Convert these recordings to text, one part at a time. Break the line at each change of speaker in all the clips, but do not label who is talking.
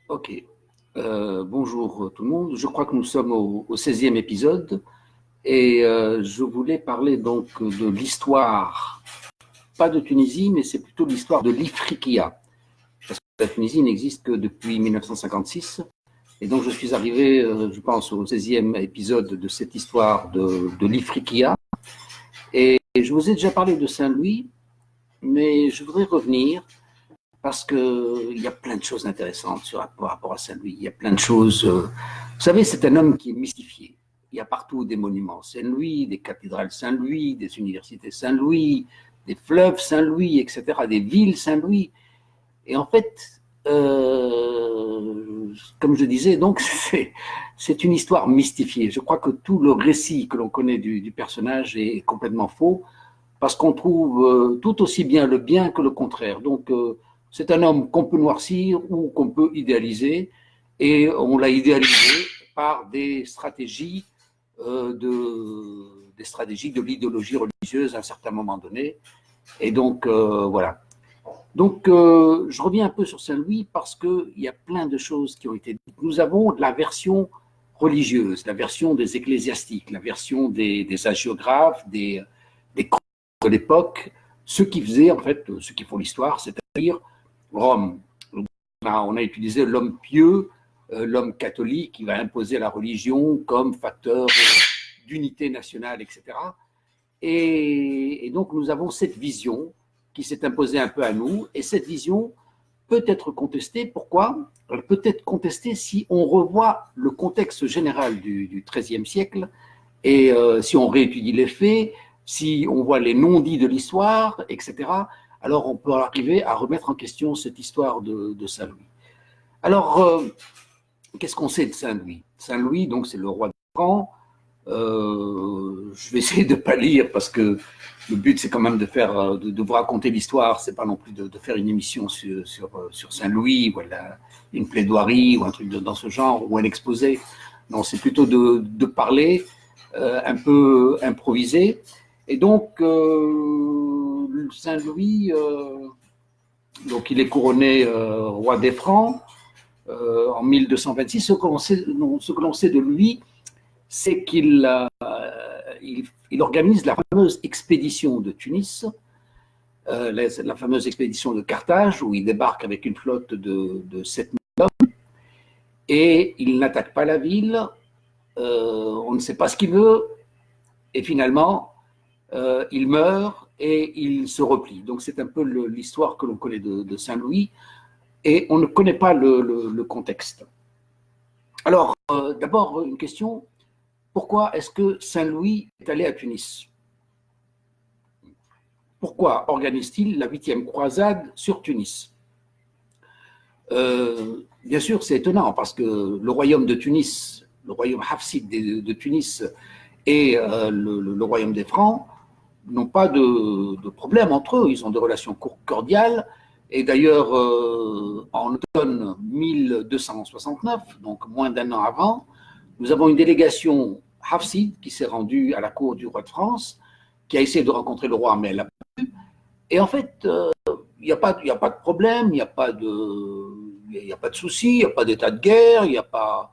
Ok. Bonjour tout le monde. Je crois que nous sommes au 16e épisode et je voulais parler donc de l'histoire, pas de Tunisie, mais c'est plutôt l'histoire de l'Ifriqiya. Parce que la Tunisie n'existe que depuis 1956. Et donc je suis arrivé, je pense, au 16e épisode de cette histoire de l'Ifriqiya. Et je vous ai déjà parlé de Saint-Louis, mais je voudrais revenir parce qu'il y a plein de choses intéressantes par rapport à Saint-Louis. Il y a plein de choses. Vous savez, c'est un homme qui est mystifié. Il y a partout des monuments Saint-Louis, des cathédrales Saint-Louis, des universités Saint-Louis, des fleuves Saint-Louis, etc., des villes Saint-Louis. Et en fait, comme je disais, donc c'est une histoire mystifiée. Je crois que tout le récit que l'on connaît du personnage est complètement faux parce qu'on trouve tout aussi bien le bien que le contraire. Donc, c'est un homme qu'on peut noircir ou qu'on peut idéaliser, et on l'a idéalisé par des stratégies des stratégies de l'idéologie religieuse à un certain moment donné. Et donc, voilà. Donc, je reviens un peu sur Saint-Louis parce qu'il y a plein de choses qui ont été dites. Nous avons la version religieuse, la version des ecclésiastiques, la version des hagiographes, des de l'époque, ceux qui faisaient, en fait, ceux qui font l'histoire, c'est-à-dire Rome. On a utilisé l'homme pieux, l'homme catholique qui va imposer la religion comme facteur d'unité nationale, etc. Et donc, nous avons cette vision qui s'est imposée un peu à nous, et cette vision peut être contestée. Pourquoi? Elle peut être contestée si on revoit le contexte général du XIIIe siècle, et si on réétudie les faits, si on voit les non-dits de l'histoire, etc., alors on peut arriver à remettre en question cette histoire de Saint-Louis. Alors, qu'est-ce qu'on sait de Saint-Louis? Saint-Louis, donc, c'est le roi de France. Je vais essayer de ne pas lire parce que le but, c'est quand même de vous raconter l'histoire. C'est pas non plus de faire une émission sur Saint-Louis ou une plaidoirie ou un truc dans ce genre ou un exposé. Non, c'est plutôt de parler un peu improvisé. Et donc, Saint-Louis, donc il est couronné roi des Francs en 1226. Ce que l'on sait de lui, c'est il organise la fameuse expédition de Tunis, la fameuse expédition de Carthage, où il débarque avec une flotte de 7000 hommes, et il n'attaque pas la ville, on ne sait pas ce qu'il veut, et finalement, il meurt et il se replie. Donc c'est un peu l'histoire que l'on connaît de Saint-Louis, et on ne connaît pas le contexte. Alors, d'abord, une question, pourquoi est-ce que Saint-Louis est allé à Tunis? Pourquoi organise-t-il la 8e croisade sur Tunis? Bien sûr, c'est étonnant parce que le royaume de Tunis, le royaume hafside de Tunis et le royaume des Francs n'ont pas de problème entre eux. Ils ont des relations cordiales. Et d'ailleurs, en automne 1269, donc moins d'un an avant, nous avons une délégation hafside qui s'est rendue à la cour du roi de France, qui a essayé de rencontrer le roi, mais elle n'a pas pu. Et en fait, il n'y a pas de problème, il n'y a pas de souci, il n'y a pas d'état de guerre, il n'y a pas,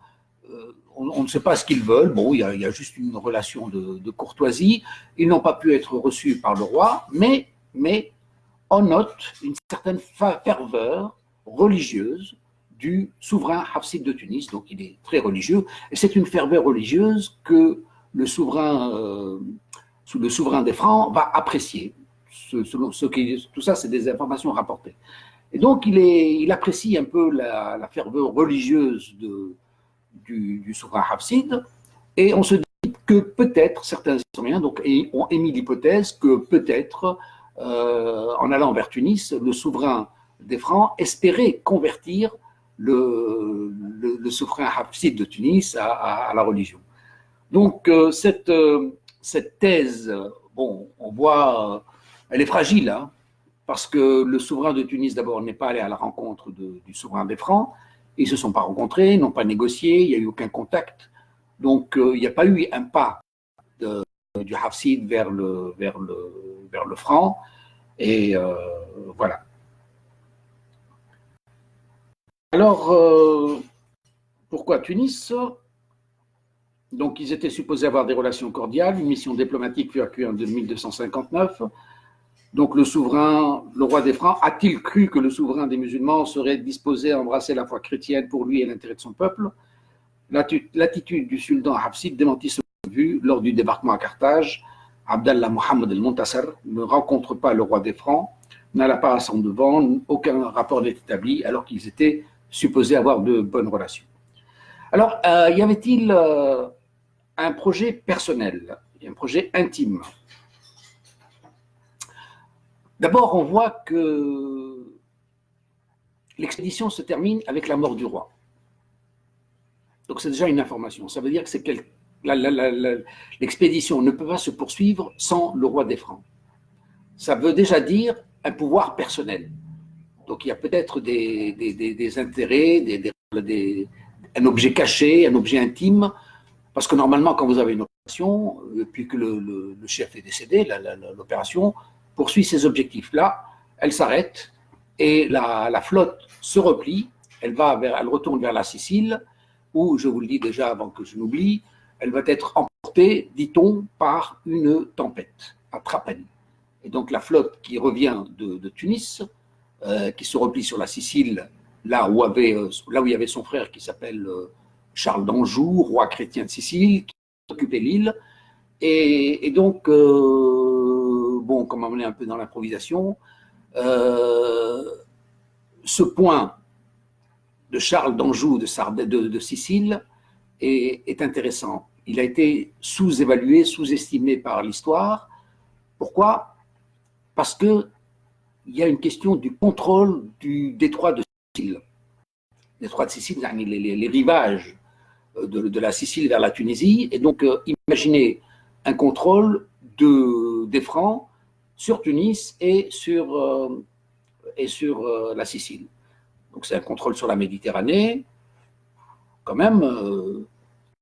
on ne sait pas ce qu'ils veulent. Bon, il y a juste une relation de courtoisie. Ils n'ont pas pu être reçus par le roi, mais on note une certaine ferveur religieuse du souverain hafside de Tunis, donc il est très religieux, et c'est une ferveur religieuse que le souverain des Francs va apprécier. Tout ça, c'est des informations rapportées. Et donc, il apprécie un peu la ferveur religieuse du souverain hafside, et on se dit que peut-être, certains historiens donc, ont émis l'hypothèse que peut-être, en allant vers Tunis, le souverain des Francs espérait convertir le souverain hafside de Tunis à la religion. Donc, cette thèse, bon, on voit, elle est fragile, hein, parce que le souverain de Tunis, d'abord, n'est pas allé à la rencontre du souverain des Francs. Ils ne se sont pas rencontrés, n'ont pas négocié, il n'y a eu aucun contact. Donc, il n'y a pas eu un pas du Hafsid vers le franc. Et voilà. Alors, pourquoi Tunis? Donc, ils étaient supposés avoir des relations cordiales. Une mission diplomatique fut accueillie en 1259. Donc, le roi des Francs, a-t-il cru que le souverain des musulmans serait disposé à embrasser la foi chrétienne pour lui et l'intérêt de son peuple? L'attitude du sultan Hafsid démentit ce point de vue. Lors du débarquement à Carthage, Abdallah Mohammed el-Montasser ne rencontre pas le roi des Francs, n'alla pas à son devant, aucun rapport n'est établi, alors qu'ils étaient supposés avoir de bonnes relations. Alors, y avait-il un projet personnel, un projet intime? D'abord, on voit que l'expédition se termine avec la mort du roi. Donc, c'est déjà une information. Ça veut dire que l'expédition ne peut pas se poursuivre sans le roi des Francs. Ça veut déjà dire un pouvoir personnel. Donc, il y a peut-être des intérêts, un objet caché, un objet intime, parce que normalement, quand vous avez une opération, puis que le chef est décédé, l'opération poursuit ses objectifs. Là, elle s'arrête et la flotte se replie, elle retourne vers la Sicile, où, je vous le dis déjà avant que je n'oublie, elle va être emportée, dit-on, par une tempête à Trapani. Et donc la flotte qui revient de Tunis, qui se replie sur la Sicile, là où il y avait son frère qui s'appelle Charles d'Anjou, roi chrétien de Sicile, qui occupait l'île. Et donc, bon, comme on est un peu dans l'improvisation, ce point de Charles d'Anjou de Sicile est intéressant. Il a été sous-évalué, sous-estimé par l'histoire. Pourquoi? Parce qu'il y a une question du contrôle du détroit de Sicile. Le détroit de Sicile, les rivages de la Sicile vers la Tunisie. Et donc, imaginez un contrôle des Francs sur Tunis et sur la Sicile. Donc, c'est un contrôle sur la Méditerranée. Quand même,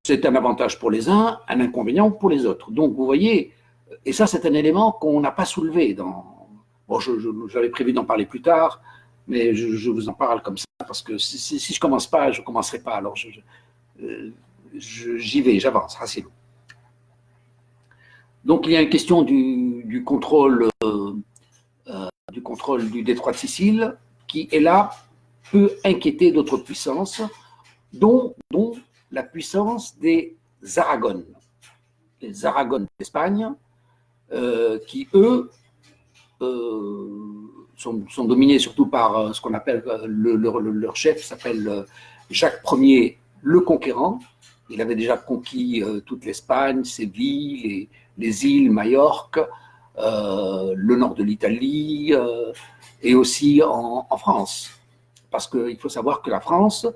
c'est un avantage pour les uns, un inconvénient pour les autres. Donc, vous voyez, et ça, c'est un élément qu'on n'a pas soulevé dans... Bon, j'avais prévu d'en parler plus tard, mais je vous en parle comme ça, parce que si je ne commence pas, je ne commencerai pas. Alors, j'y vais, j'avance, rassurez-vous. Donc, il y a une question du contrôle du détroit de Sicile, qui est là, peut inquiéter d'autres puissances, dont la puissance des Aragones. Les Aragones d'Espagne, qui, eux, sont dominés surtout par ce qu'on appelle, leur chef s'appelle Jacques Ier le Conquérant. Il avait déjà conquis toute l'Espagne, Séville, les îles, Majorque, le nord de l'Italie, et aussi en France. Parce qu'il faut savoir que la France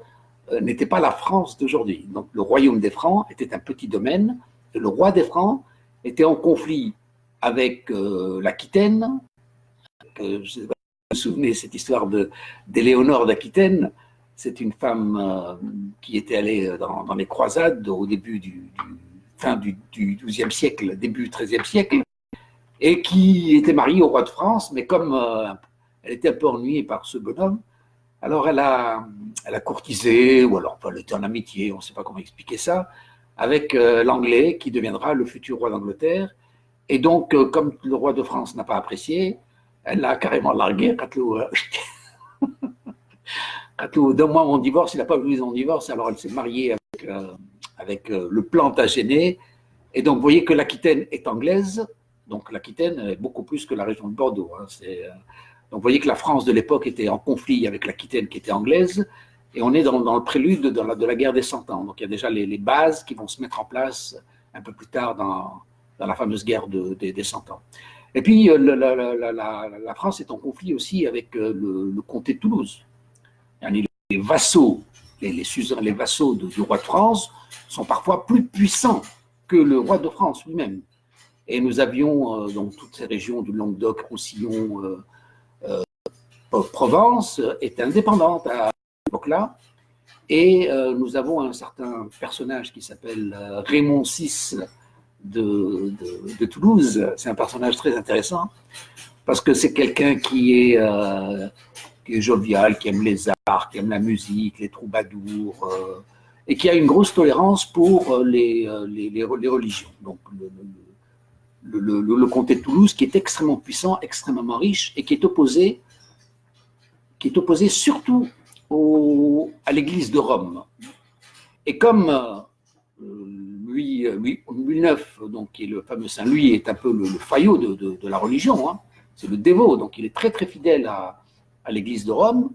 n'était pas la France d'aujourd'hui. Donc le royaume des Francs était un petit domaine, et le roi des Francs était en conflit avec l'Aquitaine. Je ne sais pas si vous vous souvenez cette histoire d'Éléonore d'Aquitaine. C'est une femme qui était allée dans les croisades au début fin du XIIe siècle, début XIIIe siècle, et qui était mariée au roi de France, mais comme elle était un peu ennuyée par ce bonhomme, alors elle a courtisé, ou alors elle était en amitié, on ne sait pas comment expliquer ça, avec l'Anglais qui deviendra le futur roi d'Angleterre. Et donc, comme le roi de France n'a pas apprécié, elle l'a carrément largué. Donne-moi mon divorce, il n'a pas voulu son divorce, alors elle s'est mariée avec le Plantagenet. Et donc, vous voyez que l'Aquitaine est anglaise, donc l'Aquitaine est beaucoup plus que la région de Bordeaux. Hein. Donc, vous voyez que la France de l'époque était en conflit avec l'Aquitaine qui était anglaise, et on est dans le prélude de la guerre des 100 ans. Donc, il y a déjà les bases qui vont se mettre en place un peu plus tard dans la fameuse guerre des 100 ans. Et puis, la France est en conflit aussi avec le comté de Toulouse. Les vassaux, les vassaux du roi de France sont parfois plus puissants que le roi de France lui-même. Et nous avions donc toutes ces régions du Languedoc, Roussillon, Provence étaient indépendantes à cette époque-là. Et nous avons un certain personnage qui s'appelle Raymond VI de Toulouse. C'est un personnage très intéressant parce que c'est quelqu'un qui est qui est jovial, qui aime les arts, qui aime la musique, les troubadours, et qui a une grosse tolérance pour les religions. Donc le comté de Toulouse, qui est extrêmement puissant, extrêmement riche, et qui est opposé surtout à l'Église de Rome. Et comme Louis IX, donc, qui est le fameux Saint Louis, est un peu le faillot de la religion, hein, c'est le dévot, donc il est très très fidèle à l'Église de Rome.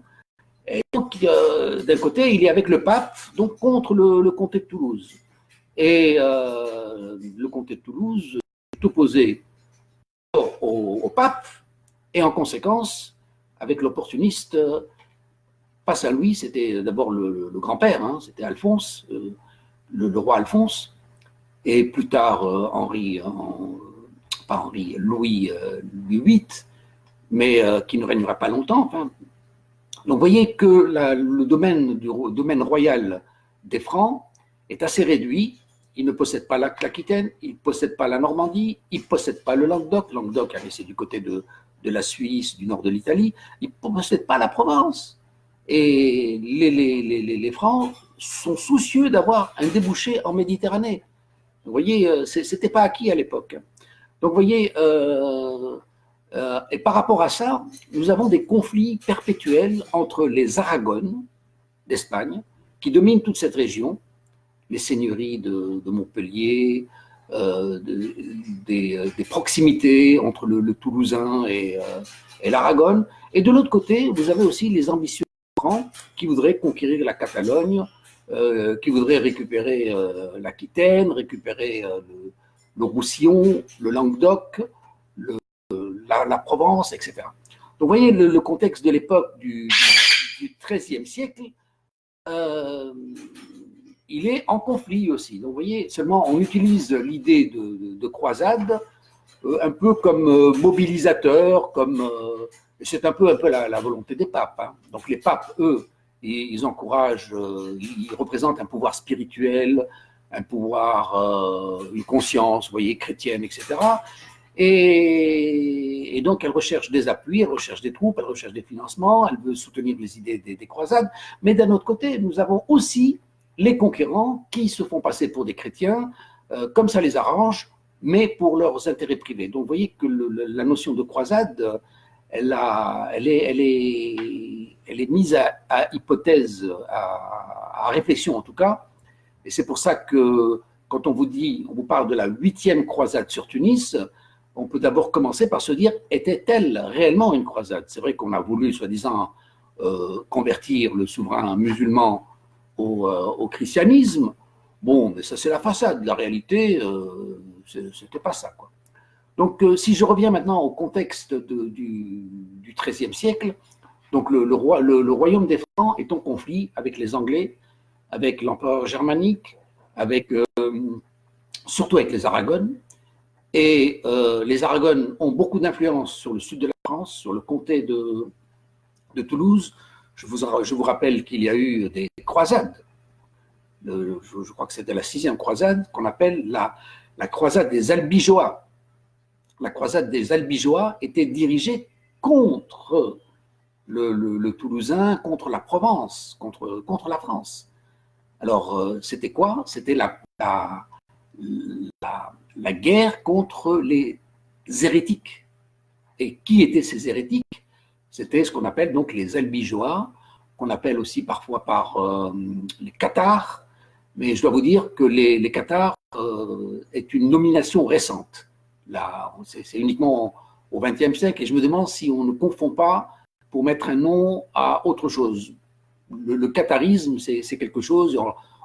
Et donc, d'un côté, il est avec le pape, donc contre le comté de Toulouse. Et le comté de Toulouse est opposé au pape, et en conséquence, avec l'opportuniste, pas Saint-Louis, c'était d'abord le grand-père, hein, c'était Alphonse, le roi Alphonse, et plus tard Louis VIII, mais qui ne régnera pas longtemps. Enfin. Donc vous voyez que le domaine royal des Francs est assez réduit. Il ne possède pas l'Aquitaine, il ne possède pas la Normandie, il ne possède pas le Languedoc. Languedoc, c'est du côté de la Suisse, du nord de l'Italie. Il ne possède pas la Provence. Et les Francs sont soucieux d'avoir un débouché en Méditerranée. Vous voyez, ce n'était pas acquis à l'époque. Donc vous voyez, et par rapport à ça, nous avons des conflits perpétuels entre les Aragones d'Espagne, qui dominent toute cette région, les seigneuries de Montpellier, des proximités entre le Toulousain et l'Aragon. Et de l'autre côté, vous avez aussi les ambitieux Francs qui voudraient conquérir la Catalogne, qui voudraient récupérer l'Aquitaine, récupérer le Roussillon, le Languedoc, la Provence, etc. Donc vous voyez le contexte de l'époque du XIIIe siècle, il est en conflit aussi. Donc vous voyez, seulement on utilise l'idée de croisade un peu comme mobilisateur, c'est un peu la volonté des papes. Hein. Donc les papes, eux, ils encouragent, ils représentent un pouvoir spirituel, un pouvoir, une conscience, vous voyez, chrétienne, etc. Et donc, elle recherche des appuis, elle recherche des troupes, elle recherche des financements, elle veut soutenir les idées des croisades. Mais d'un autre côté, nous avons aussi les conquérants qui se font passer pour des chrétiens, comme ça les arrange, mais pour leurs intérêts privés. Donc, vous voyez que la notion de croisade, elle est mise à hypothèse, à réflexion en tout cas. Et c'est pour ça que quand on vous parle de la 8e croisade sur Tunis, on peut d'abord commencer par se dire, était-elle réellement une croisade? C'est vrai qu'on a voulu, soi-disant, convertir le souverain musulman au christianisme. Bon, mais ça c'est la façade. La réalité, c'était pas ça, quoi. Donc, si je reviens maintenant au contexte du XIIIe siècle, donc le royaume des Francs est en conflit avec les Anglais, avec l'empereur germanique, surtout avec les Aragones. Et les Aragones ont beaucoup d'influence sur le sud de la France, sur le comté de Toulouse. Je vous rappelle qu'il y a eu des croisades. Je crois que c'était la 6e croisade qu'on appelle la croisade des Albigeois. La croisade des Albigeois était dirigée contre le Toulousain, contre la Provence, contre la France. Alors, c'était quoi? C'était la guerre contre les hérétiques. Et qui étaient ces hérétiques? C'était ce qu'on appelle donc les Albigeois, qu'on appelle aussi parfois par les Cathares, mais je dois vous dire que les Cathares est une nomination récente. C'est uniquement au XXe siècle, et je me demande si on ne confond pas pour mettre un nom à autre chose. Le catharisme, c'est quelque chose,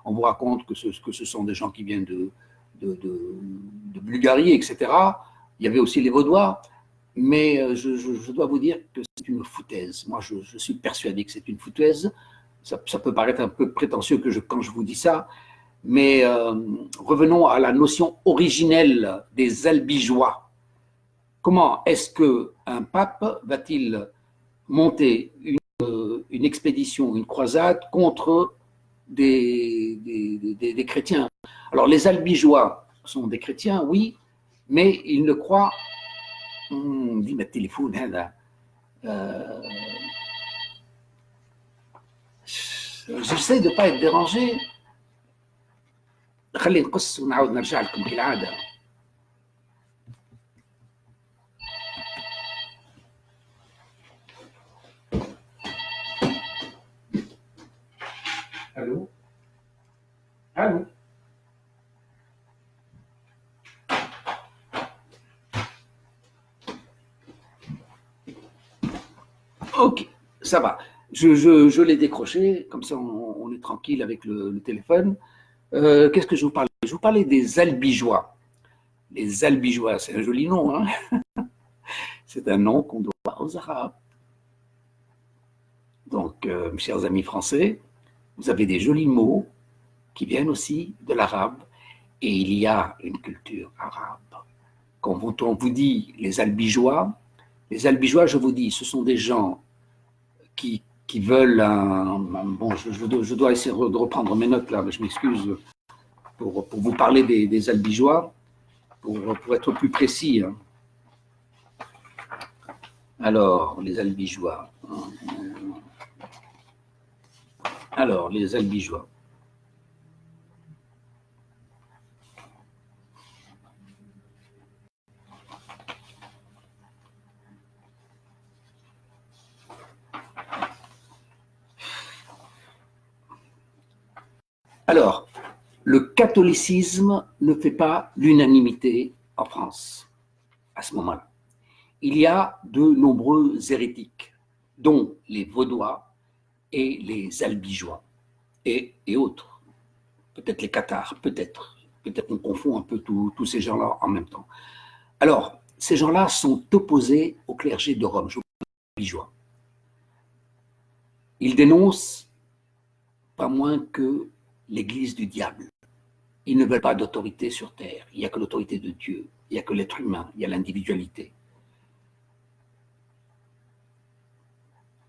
on vous raconte que ce sont des gens qui viennent de Bulgarie, etc. Il y avait aussi les Vaudois, mais je dois vous dire que c'est une foutaise. Moi, je suis persuadé que c'est une foutaise. Ça peut paraître un peu prétentieux quand je vous dis ça, mais revenons à la notion originelle des Albigeois. Comment est-ce qu'un pape va-t-il monter une expédition, une croisade contre des chrétiens? Alors, les Albigeois sont des chrétiens, oui, mais ils ne croient... On dit, mais téléphone, hein, là. j'essaie de ne pas être dérangé. خلي نقص ونعاود نرجع لكم كالعادة. Allô? Allô? Ok, ça va. Je l'ai décroché, comme ça on est tranquille avec le téléphone. Qu'est-ce que je vous parlais? Je vous parlais des albigeois. Les albigeois, c'est un joli nom, hein. C'est un nom qu'on doit aux Arabes. Donc, mes chers amis français, vous avez des jolis mots qui viennent aussi de l'arabe, et il y a une culture arabe. Quand on vous dit les albigeois, je vous dis, ce sont des gens qui veulent bon, je dois essayer de reprendre mes notes là, mais je m'excuse pour vous parler des albigeois, pour être plus précis. Hein. Alors, les albigeois. Alors, les albigeois. Alors, le catholicisme ne fait pas l'unanimité en France à ce moment-là. Il y a de nombreux hérétiques, dont les Vaudois et les Albigeois et autres. Peut-être les Cathares, peut-être. Peut-être qu'on confond un peu tous ces gens-là en même temps. Alors, ces gens-là sont opposés au clergé de Rome, je vous parle des Albigeois. Ils dénoncent pas moins que l'Église du diable. Ils ne veulent pas d'autorité sur terre. Il n'y a que l'autorité de Dieu. Il n'y a que l'être humain. Il y a l'individualité.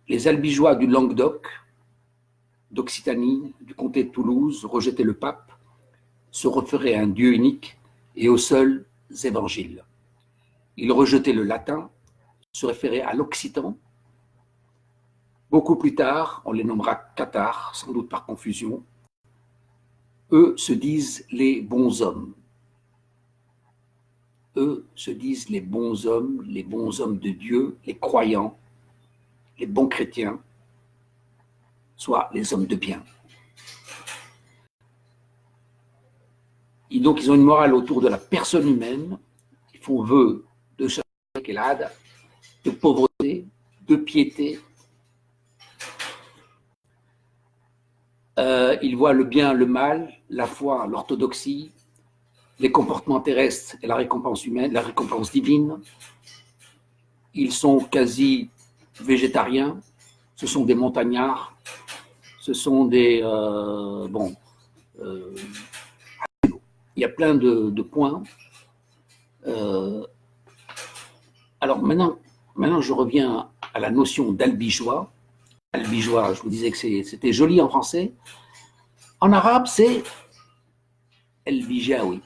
Les Albigeois du Languedoc, d'Occitanie, du comté de Toulouse, rejetaient le pape, se référaient à un Dieu unique et aux seuls évangiles. Ils rejetaient le latin, se référaient à l'occitan. Beaucoup plus tard, on les nommera cathares, sans doute par confusion. Eux se disent les bons hommes. Eux se disent les bons hommes de Dieu, les croyants, les bons chrétiens, soit les hommes de bien. Et donc, ils ont une morale autour de la personne humaine. Ils font vœu de charité, de pauvreté, de piété. Ils voient le bien, le mal, la foi, l'orthodoxie, les comportements terrestres et la récompense humaine, la récompense divine. Ils sont quasi végétariens. Ce sont des montagnards. Ce sont des... il y a plein de points. Alors maintenant, je reviens à la notion d'albigeois. Albigeois, je vous disais que c'était joli en français. En arabe, c'est el-bijawi.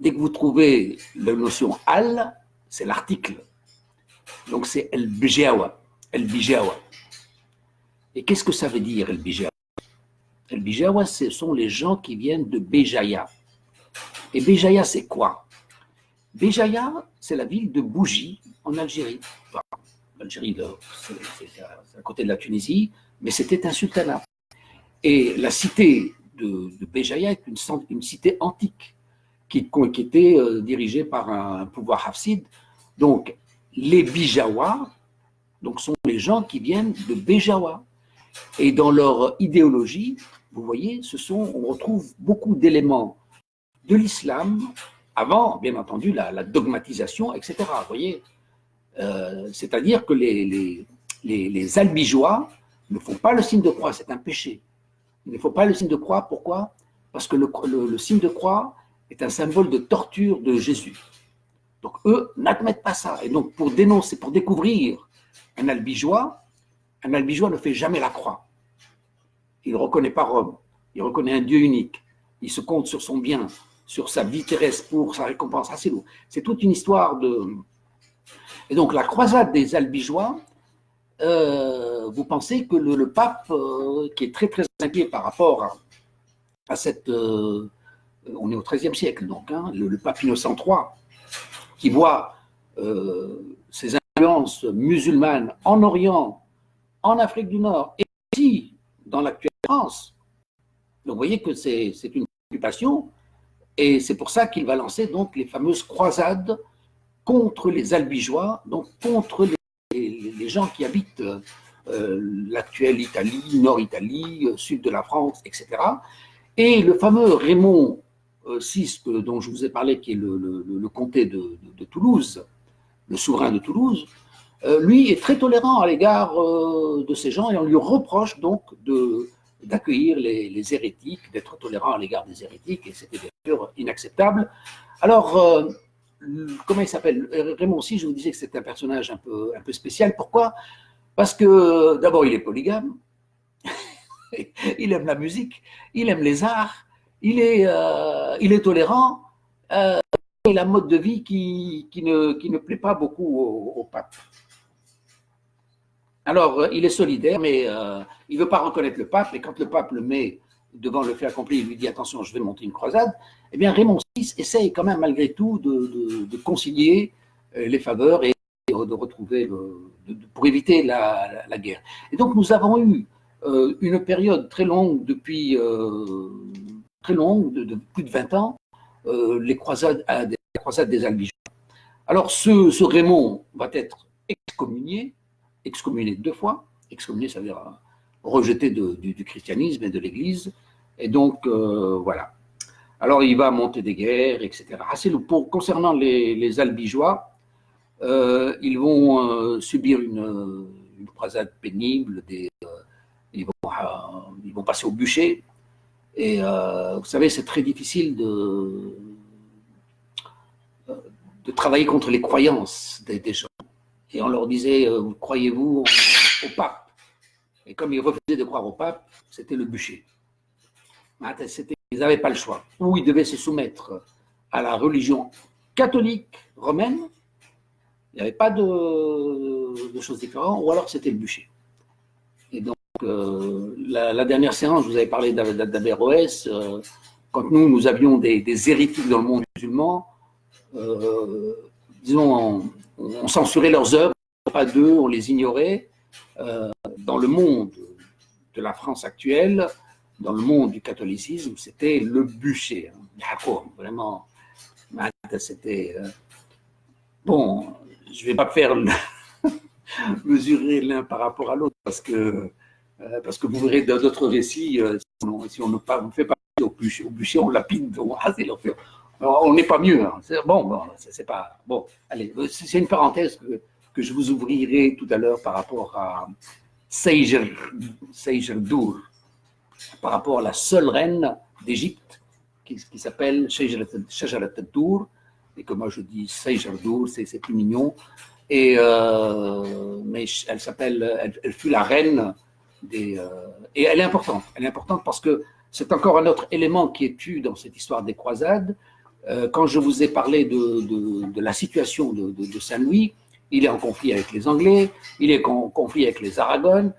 Dès que vous trouvez la notion al, c'est l'article. Donc c'est el-bijawa. Et qu'est-ce que ça veut dire el-bijawa? El-bijawa, ce sont les gens qui viennent de Béjaïa. Et Béjaïa, c'est quoi? Béjaïa, c'est la ville de Bougie, en Algérie. Enfin, l'Algérie, c'est à côté de la Tunisie, mais c'était un sultanat. Et la cité de Béjaïa est une cité antique qui était dirigée par un pouvoir hafside. Donc, les Bijawa sont les gens qui viennent de Béjawa. Et dans leur idéologie, vous voyez, on retrouve beaucoup d'éléments de l'islam, avant, bien entendu, la dogmatisation, etc. Vous voyez, c'est-à-dire que les albigeois ne font pas le signe de croix, c'est un péché. Il ne faut pas le signe de croix, pourquoi? Parce que le signe de croix est un symbole de torture de Jésus. Donc eux n'admettent pas ça. Et donc pour dénoncer, pour découvrir un albigeois ne fait jamais la croix. Il ne reconnaît pas Rome, il reconnaît un Dieu unique, il se compte sur son bien, sur sa vie terrestre pour sa récompense. C'est toute une histoire de... Et donc la croisade des albigeois, vous pensez que le pape, qui est très très inquiet par rapport à cette... on est au XIIIe siècle, donc, hein, le pape Innocent III, qui voit ces influences musulmanes en Orient, en Afrique du Nord, et aussi dans l'actuelle France. Donc vous voyez que c'est une préoccupation, et c'est pour ça qu'il va lancer donc les fameuses croisades contre les albigeois, donc contre les gens qui habitent l'actuelle Italie, Nord-Italie, sud de la France, etc. Et le fameux Raymond VI, dont je vous ai parlé, qui est le comté de Toulouse, le souverain de Toulouse, lui est très tolérant à l'égard de ces gens, et on lui reproche donc d'accueillir les hérétiques, d'être tolérant à l'égard des hérétiques, et c'était bien sûr inacceptable. Alors, comment il s'appelle? Raymond VI, je vous disais que c'est un personnage un peu spécial. Pourquoi? Parce que d'abord, il est polygame, il aime la musique, il aime les arts, il est tolérant, et la mode de vie qui ne plaît pas beaucoup au pape. Alors, il est solidaire, mais il ne veut pas reconnaître le pape, et quand le pape le met devant le fait accompli, il lui dit « attention, je vais monter une croisade », eh bien Raymond VI essaye quand même malgré tout de concilier les faveurs et de retrouver, pour éviter la guerre. Et donc nous avons eu une période très longue, depuis très longue, de plus de 20 ans, les croisades des Albigeois. Alors ce Raymond va être excommunié 2 fois. Excommunié, ça veut dire rejeté du christianisme et de l'Église. Et donc, voilà. Alors, il va monter des guerres, etc. Concernant les Albigeois, ils vont subir une croisade pénible. Ils vont passer au bûcher. Et vous savez, c'est très difficile de travailler contre les croyances des gens. Et on leur disait, croyez-vous au pape? Et comme ils refusaient de croire au pape, c'était le bûcher. Ils n'avaient pas le choix. Ou ils devaient se soumettre à la religion catholique romaine, il n'y avait pas de choses différentes, ou alors c'était le bûcher. Et donc, la dernière séance, je vous avais parlé d'Averroès, quand nous avions des hérétiques dans le monde musulman, disons, on censurait leurs œuvres, pas d'eux, on les ignorait. Dans le monde de la France actuelle, dans le monde du catholicisme, c'était le bûcher. Vraiment, c'était... Bon, je ne vais pas faire mesurer l'un par rapport à l'autre, parce que vous verrez dans d'autres récits, si on ne fait pas au bûcher, on lapide, on n'est pas mieux. Hein. Bon, c'est pas... Bon, allez, c'est une parenthèse que je vous ouvrirai tout à l'heure par rapport à Seygerdour, par rapport à la seule reine d'Égypte qui s'appelle Shajarat al-Dour, et que moi je dis Seygerdour, c'est plus mignon, et mais elle fut la reine des... et elle est importante parce que c'est encore un autre élément qui est tu dans cette histoire des croisades. Quand je vous ai parlé de la situation de Saint-Louis, il est en conflit avec les Anglais, il est en conflit avec les Aragones,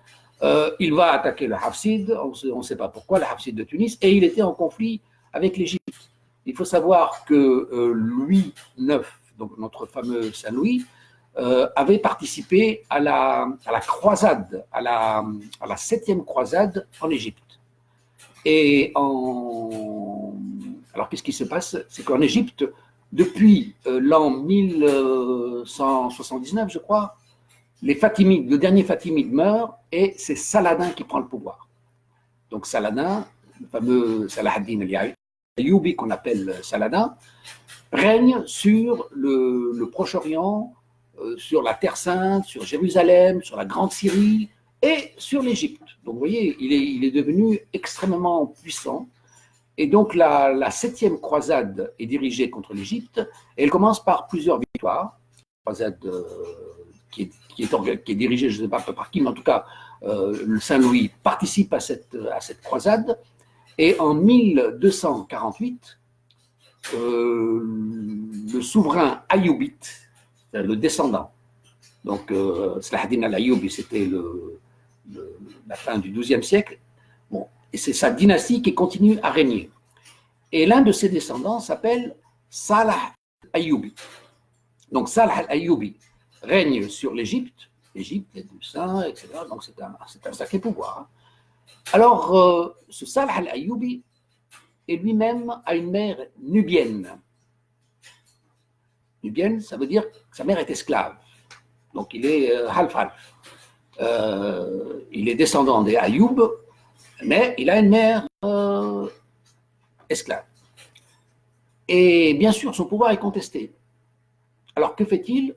il va attaquer le Hafsid, on ne sait pas pourquoi, le Hafsid de Tunis, et il était en conflit avec l'Égypte. Il faut savoir que Louis IX, donc notre fameux Saint-Louis, avait participé à la croisade, à la 7e croisade en Égypte. Et alors qu'est-ce qui se passe? C'est qu'en Égypte, depuis l'an 1179, je crois, le dernier Fatimide meurt et c'est Saladin qui prend le pouvoir. Donc Saladin, le fameux Salah ad-Din al-Ayyubi qu'on appelle Saladin, règne sur le Proche-Orient, sur la Terre Sainte, sur Jérusalem, sur la Grande Syrie et sur l'Égypte. Donc vous voyez, il est devenu extrêmement puissant. Et donc la 7e croisade est dirigée contre l'Égypte et elle commence par plusieurs victoires. Croisade qui est dirigée, je ne sais pas par qui, mais en tout cas, le Saint-Louis participe à cette croisade. Et en 1248, le souverain ayoubite, le descendant, donc Salah ad-Din al-Ayyubi, c'était la fin du XIIe siècle. Bon, et c'est sa dynastie qui continue à régner. Et l'un de ses descendants s'appelle Salah al-Ayyubi. Donc Salah al-Ayyubi règne sur l'Égypte, les Saints, etc. Donc c'est un sacré pouvoir. Alors, ce Salah al-Ayyubi est lui-même a une mère nubienne. Nubienne, ça veut dire que sa mère est esclave. Donc il est half-half. Il est descendant des Ayoub, mais il a une mère esclave. Et bien sûr, son pouvoir est contesté. Alors que fait-il?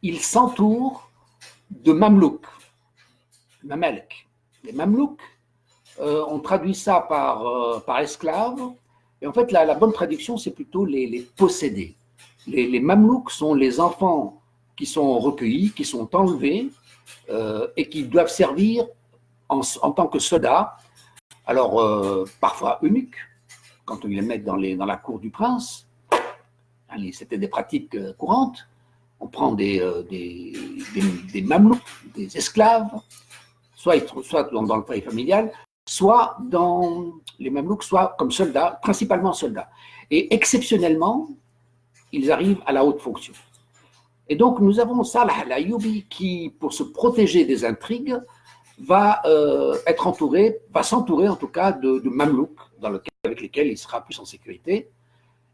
Il s'entoure de Mamelouks, Mamelk. Les Mamelouks, on traduit ça par esclaves, et en fait, la bonne traduction, c'est plutôt les possédés. Les Mamelouks sont les enfants qui sont recueillis, qui sont enlevés, et qui doivent servir en tant que soldats, alors parfois eunuques, quand on les met dans la cour du prince. C'était des pratiques courantes. On prend des mamelouks, des esclaves, soit dans le foyer familial, soit dans les mamelouks, soit comme soldats, principalement soldats. Et exceptionnellement, ils arrivent à la haute fonction. Et donc, nous avons Salah al-Ayyubi qui, pour se protéger des intrigues, va s'entourer en tout cas de mamelouks avec lesquels il sera plus en sécurité.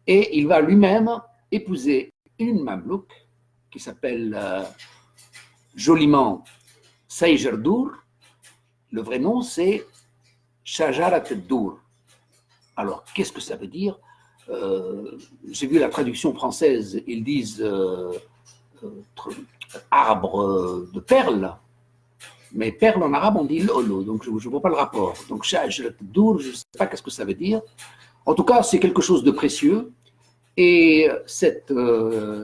Et il va lui-même épouser une mamelouk qui s'appelle joliment Sayjerdour. Le vrai nom, c'est Shajarat ad-Dour. Alors, qu'est-ce que ça veut dire? J'ai vu la traduction française, ils disent arbre de perles, mais perles en arabe, on dit lolo, donc je ne vois pas le rapport. Donc, Shajarat ad-Dour, je ne sais pas qu'est-ce que ça veut dire. En tout cas, c'est quelque chose de précieux. Et cette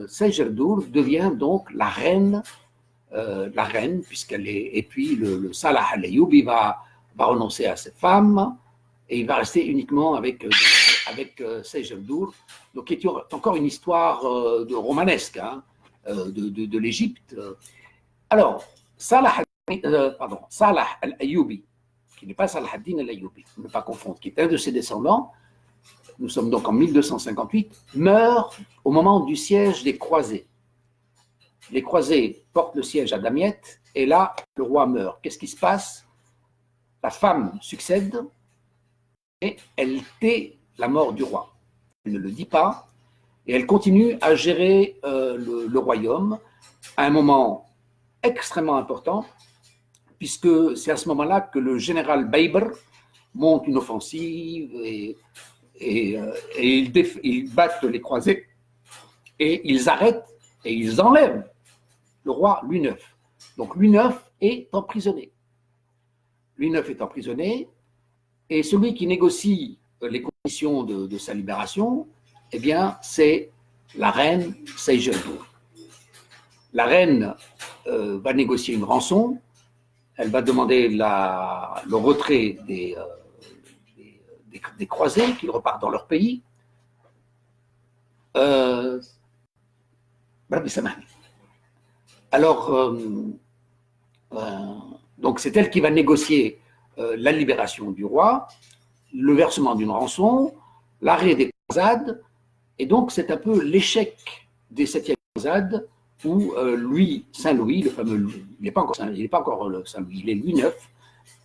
Sayjerdour devient donc la reine, puisqu'elle est. Et puis le Salah al-Ayyubi va renoncer à ses femmes et il va rester uniquement avec Sayjerdour, donc qui est encore une histoire romanesque de l'Égypte. Alors, Salah al-Ayyubi, qui n'est pas Salah ad-Din al-Ayyubi, ne pas confondre, qui est un de ses descendants. Nous sommes donc en 1258, meurt au moment du siège des croisés. Les croisés portent le siège à Damiette, et là, le roi meurt. Qu'est-ce qui se passe? La femme succède, et elle tait la mort du roi. Elle ne le dit pas, et elle continue à gérer le royaume à un moment extrêmement important, puisque c'est à ce moment-là que le général Bayber monte une offensive et ils battent les croisés et ils arrêtent et ils enlèvent le roi Louis IX. Donc Louis IX est emprisonné. Louis IX est emprisonné et celui qui négocie les conditions de sa libération, eh bien, c'est la reine Sayjerdour. La reine va négocier une rançon, elle va demander le retrait des croisés, qu'ils repartent dans leur pays. Alors, donc c'est elle qui va négocier la libération du roi, le versement d'une rançon, l'arrêt des croisades, et donc c'est un peu l'échec des 7e croisades où Saint-Louis, le fameux, il n'est pas encore Saint-Louis, il est Louis IX,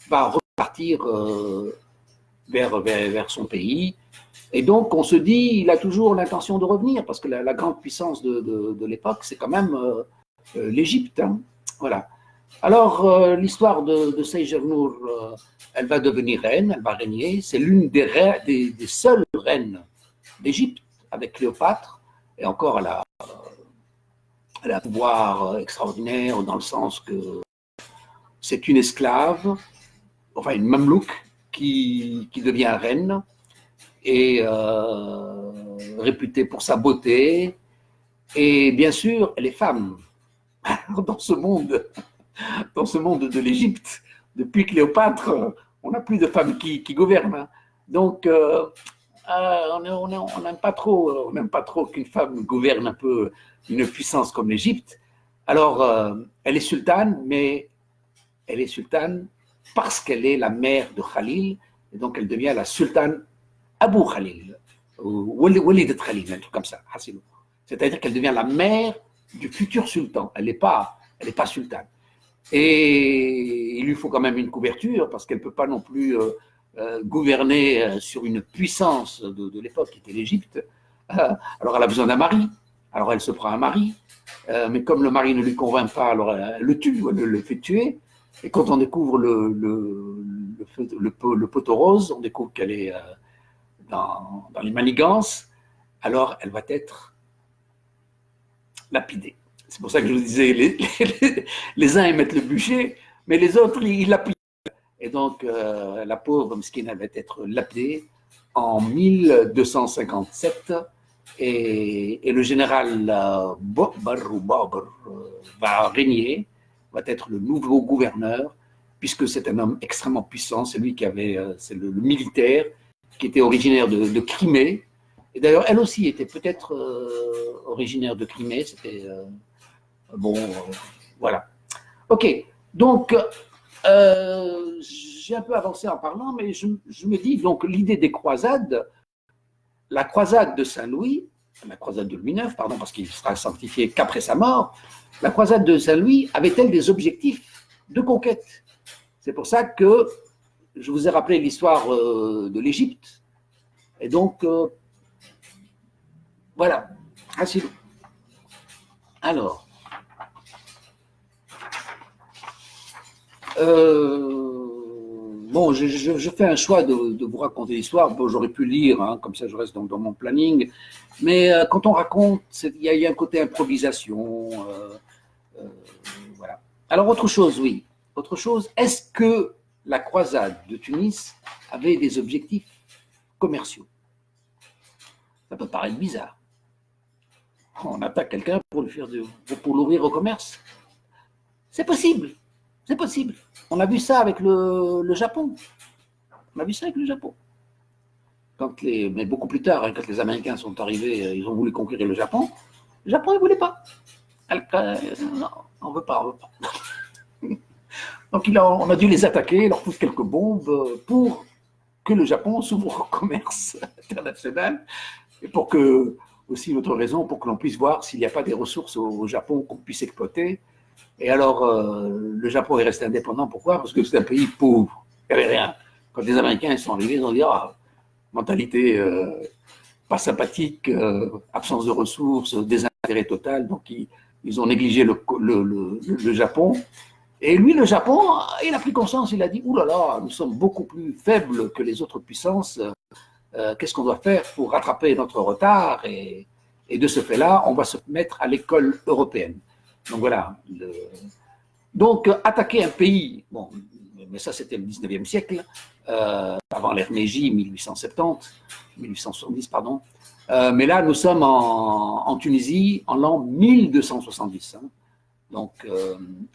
va repartir vers son pays. Et donc, on se dit, il a toujours l'intention de revenir, parce que la grande puissance de l'époque, c'est quand même l'Égypte. Hein. Voilà. Alors, l'histoire de Sayjerdour, elle va devenir reine, elle va régner. C'est l'une des seules reines d'Égypte, avec Cléopâtre, et encore elle a un pouvoir extraordinaire, dans le sens que c'est une esclave, enfin une mamelouk, qui devient reine, et réputée pour sa beauté, et bien sûr, elle est femme. Dans ce monde de l'Égypte, depuis Cléopâtre, on n'a plus de femmes qui gouvernent. Hein. Donc, on n'aime pas trop qu'une femme gouverne un peu une puissance comme l'Égypte. Alors, elle est sultane, mais elle est sultane parce qu'elle est la mère de Khalil, et donc elle devient la sultane Abu Khalil, ou Walidat Khalil, un truc comme ça, Hasilou. C'est-à-dire qu'elle devient la mère du futur sultan. Elle n'est pas sultane. Et il lui faut quand même une couverture, parce qu'elle ne peut pas non plus gouverner sur une puissance de l'époque, qui était l'Égypte. Alors elle a besoin d'un mari, alors elle se prend un mari, mais comme le mari ne lui convainc pas, alors elle le tue, elle le fait tuer. Et quand on découvre le poteau rose, on découvre qu'elle est dans les manigances, alors elle va être lapidée. C'est pour ça que je vous disais, les uns ils mettent le bûcher, mais les autres ils lapident. Et donc la pauvre Mskina va être lapidée en 1257, et le général Babr va régner, va être le nouveau gouverneur, puisque c'est un homme extrêmement puissant, c'est lui qui avait, c'est le militaire, qui était originaire de Crimée. Et d'ailleurs, elle aussi était peut-être originaire de Crimée. C'était bon, voilà. Ok, donc j'ai un peu avancé en parlant, mais je me dis donc l'idée des croisades, la croisade de Saint-Louis, la croisade de Louis IX, pardon, parce qu'il sera sanctifié qu'après sa mort, la croisade de Saint-Louis avait-elle des objectifs de conquête? C'est pour ça que je vous ai rappelé l'histoire de l'Égypte. Et donc, voilà. Alors, bon, je fais un choix de vous raconter l'histoire. Bon, j'aurais pu lire, hein, comme ça je reste dans mon planning. Mais quand on raconte, il y a un côté improvisation. Voilà. Alors, autre chose, oui. Autre chose, est-ce que la croisade de Tunis avait des objectifs commerciaux? Ça peut paraître bizarre. On attaque quelqu'un pour l'ouvrir au commerce. C'est possible. C'est possible. On a vu ça avec le Japon. On a vu ça avec le Japon. Mais beaucoup plus tard, hein, quand les Américains sont arrivés, ils ont voulu conquérir le Japon ne voulait pas. Non, on ne veut pas, on veut pas. Donc on a dû les attaquer, leur foutre quelques bombes pour que le Japon s'ouvre au commerce international, et pour que, aussi une autre raison, pour que l'on puisse voir s'il n'y a pas des ressources au Japon qu'on puisse exploiter. Et alors, le Japon est resté indépendant. Pourquoi? Parce que c'est un pays pauvre. Il n'y avait rien. Quand les Américains sont arrivés, ils ont dit mentalité pas sympathique, absence de ressources, désintérêt total. Donc, ils ont négligé le Japon. Et lui, le Japon, il a pris conscience. Il a dit, ouh là là, nous sommes beaucoup plus faibles que les autres puissances. Qu'est-ce qu'on doit faire pour rattraper notre retard? Et de ce fait-là, on va se mettre à l'école européenne. Donc voilà. Donc, attaquer un pays, bon, mais ça c'était le 19e siècle, avant l'ère Meiji, 1870, pardon. Mais là, nous sommes en Tunisie en l'an 1270. Hein. Donc,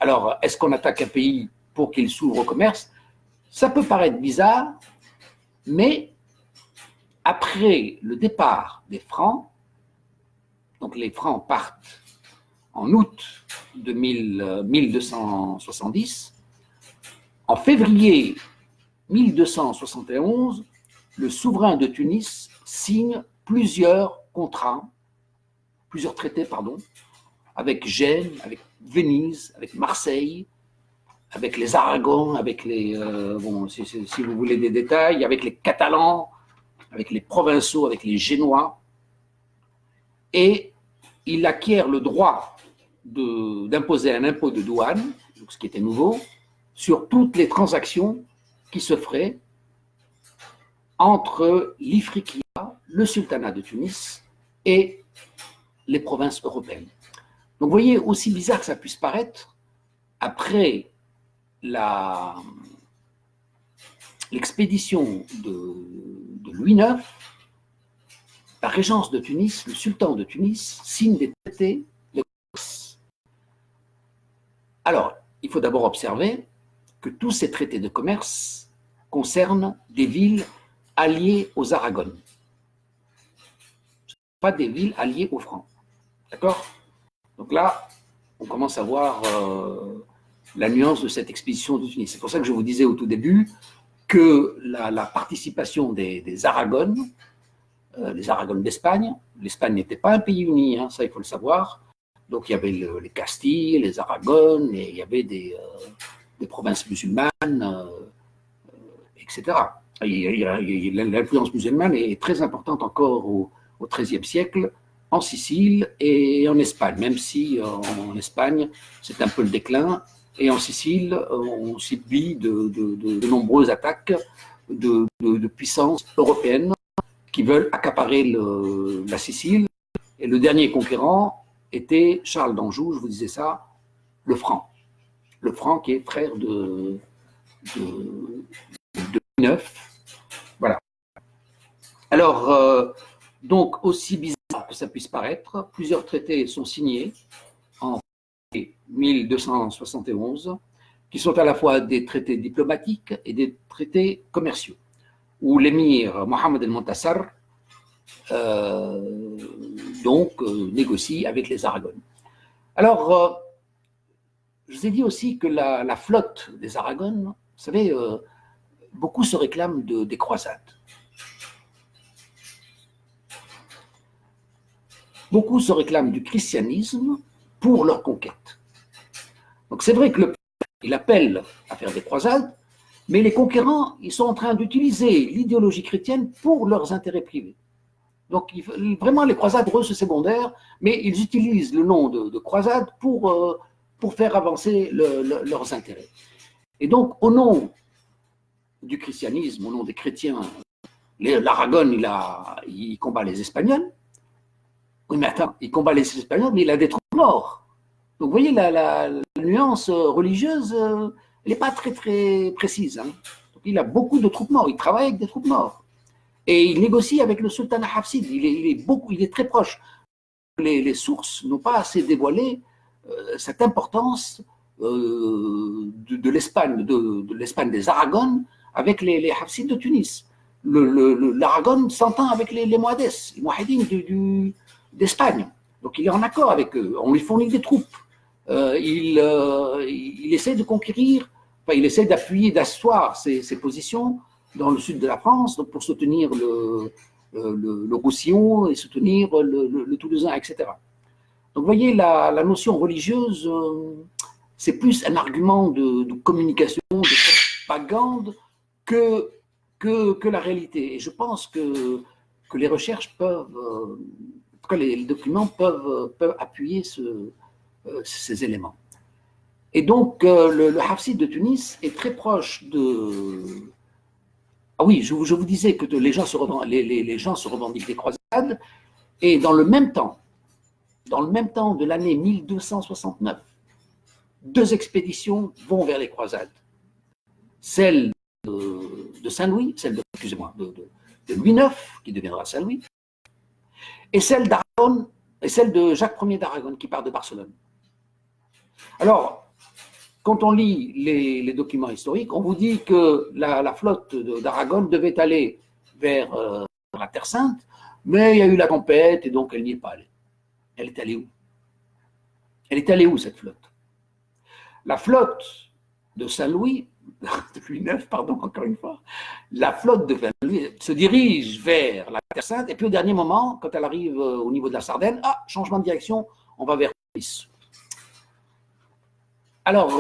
alors, est-ce qu'on attaque un pays pour qu'il s'ouvre au commerce? Ça peut paraître bizarre, mais après le départ des Francs, donc les Francs partent en août de 1270, en février 1271, le souverain de Tunis signe plusieurs contrats, plusieurs traités, pardon, avec Gênes, avec Venise, avec Marseille, avec les Aragons, avec les, bon, si vous voulez des détails, avec les Catalans, avec les Provençaux, avec les Génois, et il acquiert le droit d'imposer un impôt de douane, ce qui était nouveau, sur toutes les transactions qui se feraient entre l'Ifriqiya, le sultanat de Tunis et les provinces européennes. Donc vous voyez, aussi bizarre que ça puisse paraître, après l'expédition de Louis IX, la régence de Tunis, le sultan de Tunis, signe des traités de commerce. Alors, il faut d'abord observer que tous ces traités de commerce concernent des villes alliées aux Aragones, pas des villes alliées aux Francs. D'accord? Donc là, on commence à voir la nuance de cette expédition de Tunis. C'est pour ça que je vous disais au tout début que la participation des Aragones, les Aragones d'Espagne, l'Espagne n'était pas un pays uni, hein, ça il faut le savoir. Donc il y avait les Castilles, les Aragones, et il y avait des provinces musulmanes, etc. L'influence musulmane est très importante encore au XIIIe siècle, en Sicile et en Espagne, même si en Espagne, c'est un peu le déclin, et en Sicile, on subit de nombreuses attaques de puissances européennes qui veulent accaparer la Sicile, et le dernier conquérant était Charles d'Anjou, je vous disais ça, le Franc qui est frère de Louis IX. Voilà. Alors, donc, aussi bizarre que ça puisse paraître, plusieurs traités sont signés en 1271, qui sont à la fois des traités diplomatiques et des traités commerciaux, où l'émir Mohammed el-Montassar négocie avec les Aragones. Alors, je vous ai dit aussi que la flotte des Aragones, vous savez, beaucoup se réclament des croisades. Beaucoup se réclament du christianisme pour leur conquête. Donc c'est vrai que le peuple, il appelle à faire des croisades, mais les conquérants, ils sont en train d'utiliser l'idéologie chrétienne pour leurs intérêts privés. Donc vraiment, les croisades, eux, c'est secondaire, mais ils utilisent le nom de croisade pour faire avancer leurs intérêts. Et donc, au nom du christianisme, au nom des chrétiens, l'Aragon, il combat les Espagnols. Oui, mais attends, il combat les Espagnols, mais il a des troupes morts. Donc, vous voyez, la nuance religieuse, elle n'est pas très, très précise. Hein. Donc, il a beaucoup de troupes mortes, il travaille avec des troupes mortes. Et il négocie avec le sultanat hafside, il est très proche. Les sources n'ont pas assez dévoilé cette importance de l'Espagne, de l'Espagne des Aragones avec les hafsides de Tunis. L'Aragon s'entend avec les Moades, les Mouahidines d'Espagne. Donc il est en accord avec eux, on lui fournit des troupes. Il essaie de conquérir, enfin, il essaie d'appuyer, d'asseoir ses positions dans le sud de la France, donc pour soutenir le Roussillon et soutenir le Toulousain, etc. Donc vous voyez, la notion religieuse, c'est plus un argument de communication, de propagande que la réalité. Et je pense que les recherches peuvent, en tout cas les documents peuvent appuyer ces éléments. Et donc le Hafsid de Tunis est très proche de... Ah oui, je vous disais que les gens se revendiquent des croisades, et dans le même temps de l'année 1269, deux expéditions vont vers les croisades. Celle de Saint-Louis, de Louis IX, qui deviendra Saint-Louis, et celle d'Aragon, et celle de Jacques Ier d'Aragon, qui part de Barcelone. Alors, quand on lit les documents historiques, on vous dit que la flotte d'Aragon devait aller vers la Terre Sainte, mais il y a eu la tempête et donc elle n'y est pas allée. Elle est allée où? Elle est allée où, cette flotte? La flotte de Saint-Louis, de Louis IX, pardon, encore une fois, la flotte de Saint-Louis se dirige vers la Terre Sainte, et puis au dernier moment, quand elle arrive au niveau de la Sardaigne, changement de direction, on va vers Nice. Alors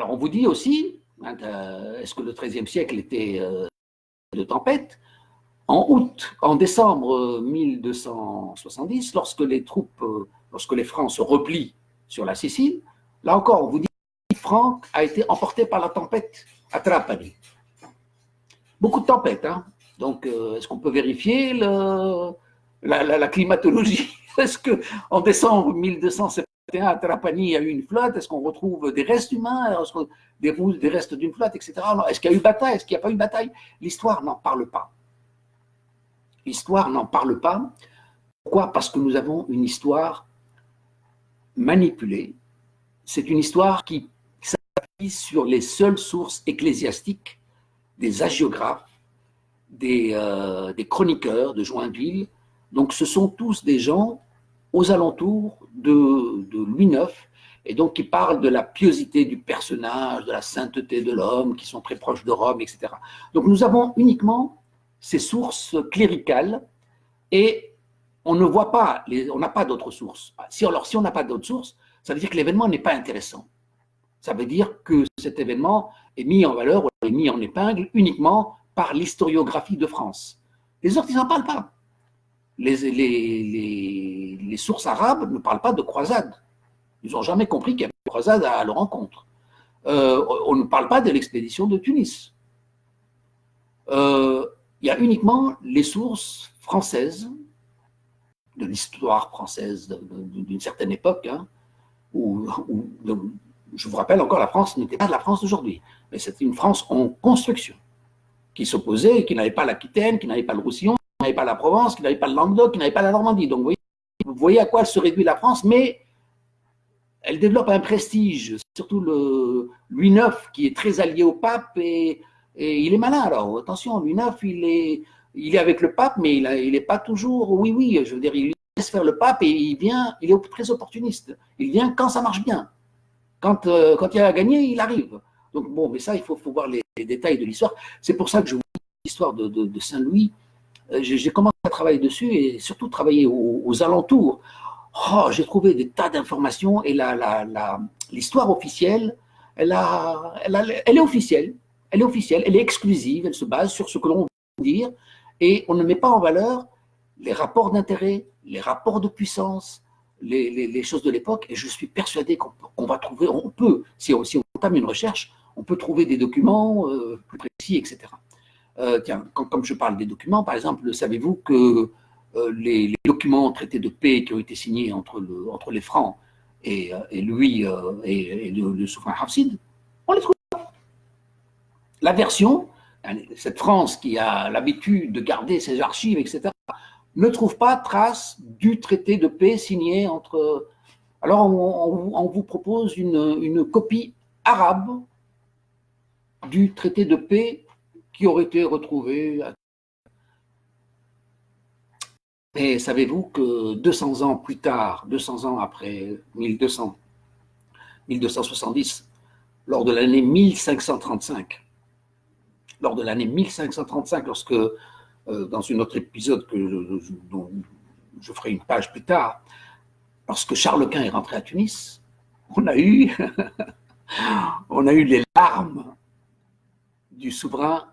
on vous dit aussi, est-ce que le XIIIe siècle était de tempête? En décembre 1270, lorsque les Francs se replient sur la Sicile, là encore, on vous dit que Franck a été emporté par la tempête à Trapani. Beaucoup de tempêtes, hein. Donc, est-ce qu'on peut vérifier la climatologie? Est-ce qu'en décembre 1271, à Trapani, il y a eu une flotte? Est-ce qu'on retrouve des restes humains? Des restes d'une flotte, etc. Est-ce qu'il y a eu bataille? Est-ce qu'il n'y a pas eu bataille? L'histoire n'en parle pas. L'histoire n'en parle pas. Pourquoi? Parce que nous avons une histoire manipulée. C'est une histoire qui s'appuie sur les seules sources ecclésiastiques des hagiographes, des chroniqueurs de Joinville. Donc ce sont tous des gens aux alentours de Louis IX et donc qui parlent de la piosité du personnage, de la sainteté de l'homme, qui sont très proches de Rome, etc. Donc nous avons uniquement ces sources cléricales, et on ne voit pas, on n'a pas d'autres sources. Si on n'a pas d'autres sources, ça veut dire que l'événement n'est pas intéressant. Ça veut dire que cet événement est mis en valeur, ou est mis en épingle uniquement par l'historiographie de France. Les autres, ils n'en parlent pas. Les sources arabes ne parlent pas de croisade. Ils n'ont jamais compris qu'il y avait une croisade à leur encontre. On ne parle pas de l'expédition de Tunis. Il y a uniquement les sources françaises, de l'histoire française d'une certaine époque, hein, où je vous rappelle encore, la France n'était pas la France d'aujourd'hui, mais c'était une France en construction, qui s'opposait, qui n'avait pas l'Aquitaine, qui n'avait pas le Roussillon, qui n'avait pas la Provence, qui n'avait pas le Languedoc, qui n'avait pas la Normandie. Donc vous voyez à quoi elle se réduit la France, mais elle développe un prestige, surtout Louis IX, qui est très allié au pape, et il est malin. Alors attention, Louis IX, il est avec le pape, mais il n'est pas toujours, oui, je veux dire, il laisse faire le pape, et il est très opportuniste. Il vient quand ça marche bien. Quand il a gagné, il arrive. Donc bon, mais ça, il faut voir les détails de l'histoire. C'est pour ça que je vous dis l'histoire de Saint-Louis. J'ai commencé à travailler dessus, et surtout travailler aux alentours. Oh, j'ai trouvé des tas d'informations, et l'histoire officielle, elle est officielle. Elle est officielle, elle est exclusive, elle se base sur ce que l'on veut dire, et on ne met pas en valeur les rapports d'intérêt, les rapports de puissance, les choses de l'époque, et je suis persuadé qu'on va trouver, on peut, si on entame une recherche, on peut trouver des documents plus précis, etc. Tiens, comme je parle des documents, par exemple, savez-vous que les documents traités de paix qui ont été signés entre les Francs et lui et le souverain Hafsid, on les trouve. La version, cette France qui a l'habitude de garder ses archives, etc., ne trouve pas trace du traité de paix signé entre... Alors on vous propose une copie arabe du traité de paix qui aurait été retrouvé. Et savez-vous que 200 ans plus tard, 200 ans après 1270, lors de l'année 1535, lorsque, dans un autre épisode dont je ferai une page plus tard, lorsque Charles Quint est rentré à Tunis, on a eu les larmes du souverain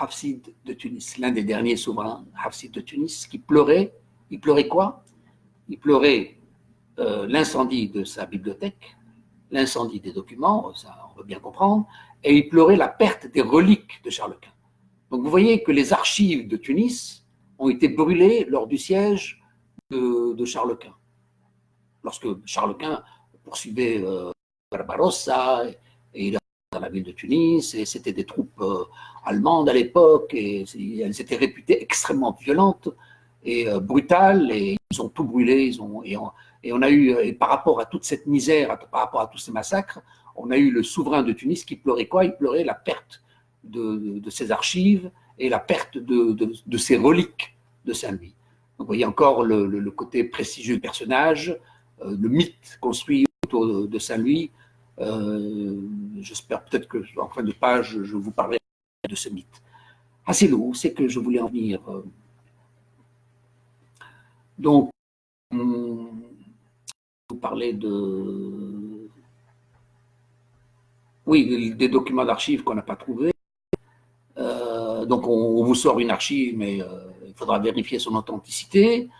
Hafsid de Tunis, l'un des derniers souverains Hafsid de Tunis, qui pleurait. Il pleurait quoi? Il pleurait l'incendie de sa bibliothèque, l'incendie des documents, ça on veut bien comprendre, et il pleurait la perte des reliques de Charles Quint. Donc vous voyez que les archives de Tunis ont été brûlées lors du siège de Charles Quint. Lorsque Charles Quint poursuivait Barbarossa, et il dans la ville de Tunis, et c'était des troupes allemandes à l'époque, et elles étaient réputées extrêmement violentes et brutales, et ils ont tout brûlé, et on a eu, et par rapport à toute cette misère, par rapport à tous ces massacres, on a eu le souverain de Tunis qui pleurait quoi? Il pleurait la perte de ses archives et la perte de ses reliques de Saint-Louis. Donc vous voyez encore le côté prestigieux du personnage, le mythe construit autour de Saint-Louis. J'espère peut-être qu'en fin de page, je vous parlerai de ce mythe. C'est lourd, c'est que je voulais en venir. Donc, vous parlez des documents d'archives qu'on n'a pas trouvés. Donc, on vous sort une archive, mais il faudra vérifier son authenticité.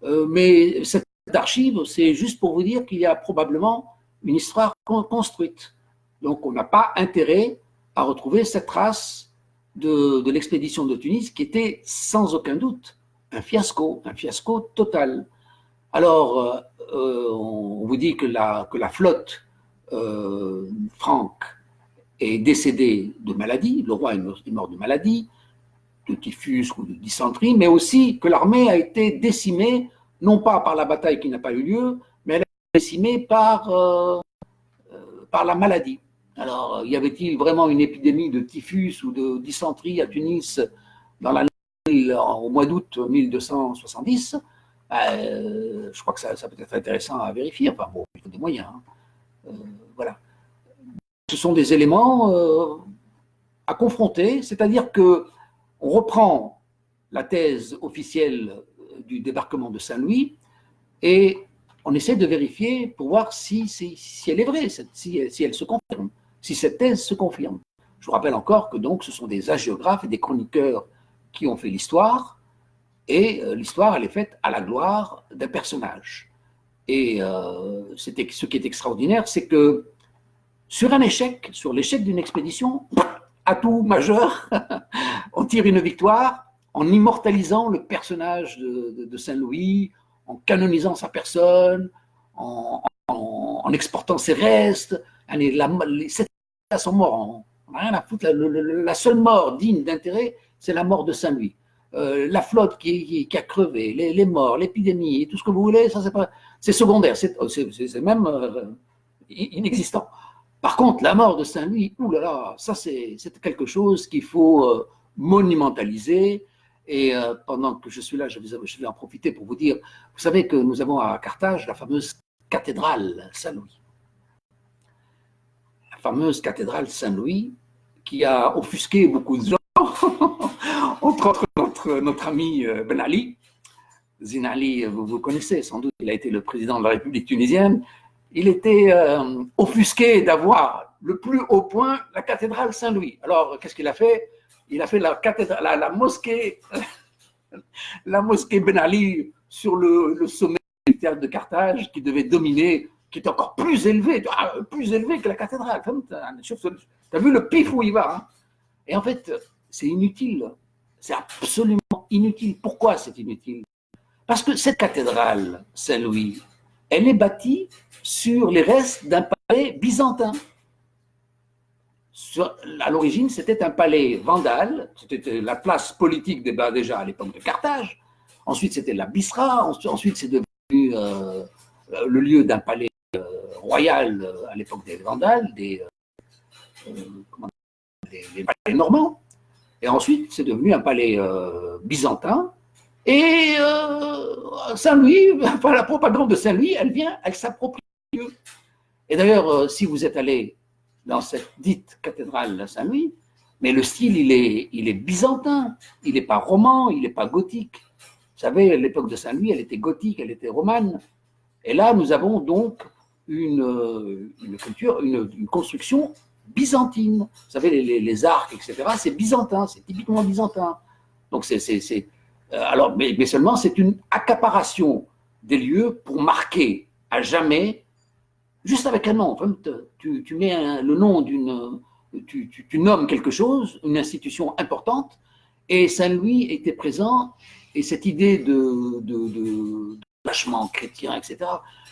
Mais cette archive, c'est juste pour vous dire qu'il y a probablement une histoire construite. Donc, on n'a pas intérêt à retrouver cette trace de l'expédition de Tunis qui était sans aucun doute un fiasco total. Alors, on vous dit que la flotte franque est décédée de maladie, le roi est mort de maladie, de typhus ou de dysenterie, mais aussi que l'armée a été décimée, non pas par la bataille qui n'a pas eu lieu, mais elle a été décimée par la maladie. Alors, y avait-il vraiment une épidémie de typhus ou de dysenterie à Tunis au mois d'août 1270? Je crois que ça peut être intéressant à vérifier. Enfin bon, il faut des moyens. Hein. Voilà. Ce sont des éléments à confronter, c'est-à-dire que on reprend la thèse officielle du débarquement de Saint-Louis et on essaie de vérifier pour voir si elle est vraie, si elle se confirme, si cette thèse se confirme. Je vous rappelle encore que donc ce sont des hagiographes et des chroniqueurs qui ont fait l'histoire, et l'histoire, elle est faite à la gloire d'un personnage. Et ce qui est extraordinaire, c'est que sur l'échec d'une expédition, atout majeur, on tire une victoire en immortalisant le personnage de Saint-Louis, en canonisant sa personne, en exportant ses restes. Ces gens sont morts, on n'a rien à foutre. La seule mort digne d'intérêt, c'est la mort de Saint-Louis. La flotte qui a crevé, les morts, l'épidémie, tout ce que vous voulez, ça c'est secondaire, c'est même inexistant. Par contre, la mort de Saint-Louis, oulala, ça c'est quelque chose qu'il faut monumentaliser. Et pendant que je suis là, je vais en profiter pour vous dire, vous savez que nous avons à Carthage la fameuse cathédrale Saint-Louis. La fameuse cathédrale Saint-Louis qui a offusqué beaucoup de gens, entre autres notre ami Ben Ali. Zine Ali, vous connaissez sans doute, il a été le président de la République tunisienne. Il était offusqué d'avoir le plus haut point la cathédrale Saint-Louis. Alors, qu'est-ce qu'il a fait? Il a fait la mosquée Ben Ali sur le sommet du théâtre de Carthage qui devait dominer, qui est encore plus élevé que la cathédrale. Tu as vu le pif où il va, hein? Et en fait, c'est inutile. C'est absolument inutile. Pourquoi c'est inutile? Parce que cette cathédrale Saint-Louis, elle est bâtie sur les restes d'un palais byzantin. À l'origine, c'était un palais vandale, c'était la place politique déjà à l'époque de Carthage. Ensuite, c'était la Bisra. Ensuite, c'est devenu le lieu d'un palais royal à l'époque des Vandales, des palais normands. Et ensuite, c'est devenu un palais byzantin. Et Saint-Louis, enfin, la propagande de Saint-Louis, elle s'approprie le lieu. Et d'ailleurs, si vous êtes allé dans cette dite cathédrale de Saint-Louis, mais le style, il est byzantin, il n'est pas roman, il n'est pas gothique. Vous savez, l'époque de Saint-Louis, elle était gothique, elle était romane. Et là, nous avons donc une culture, une construction byzantine. Vous savez, les arcs, etc., c'est byzantin, c'est typiquement byzantin. Donc, alors, mais seulement, c'est une accaparation des lieux pour marquer à jamais, juste avec un nom. Enfin, tu mets le nom tu nommes quelque chose, une institution importante, et Saint-Louis était présent, et cette idée de lâchement chrétien, etc.,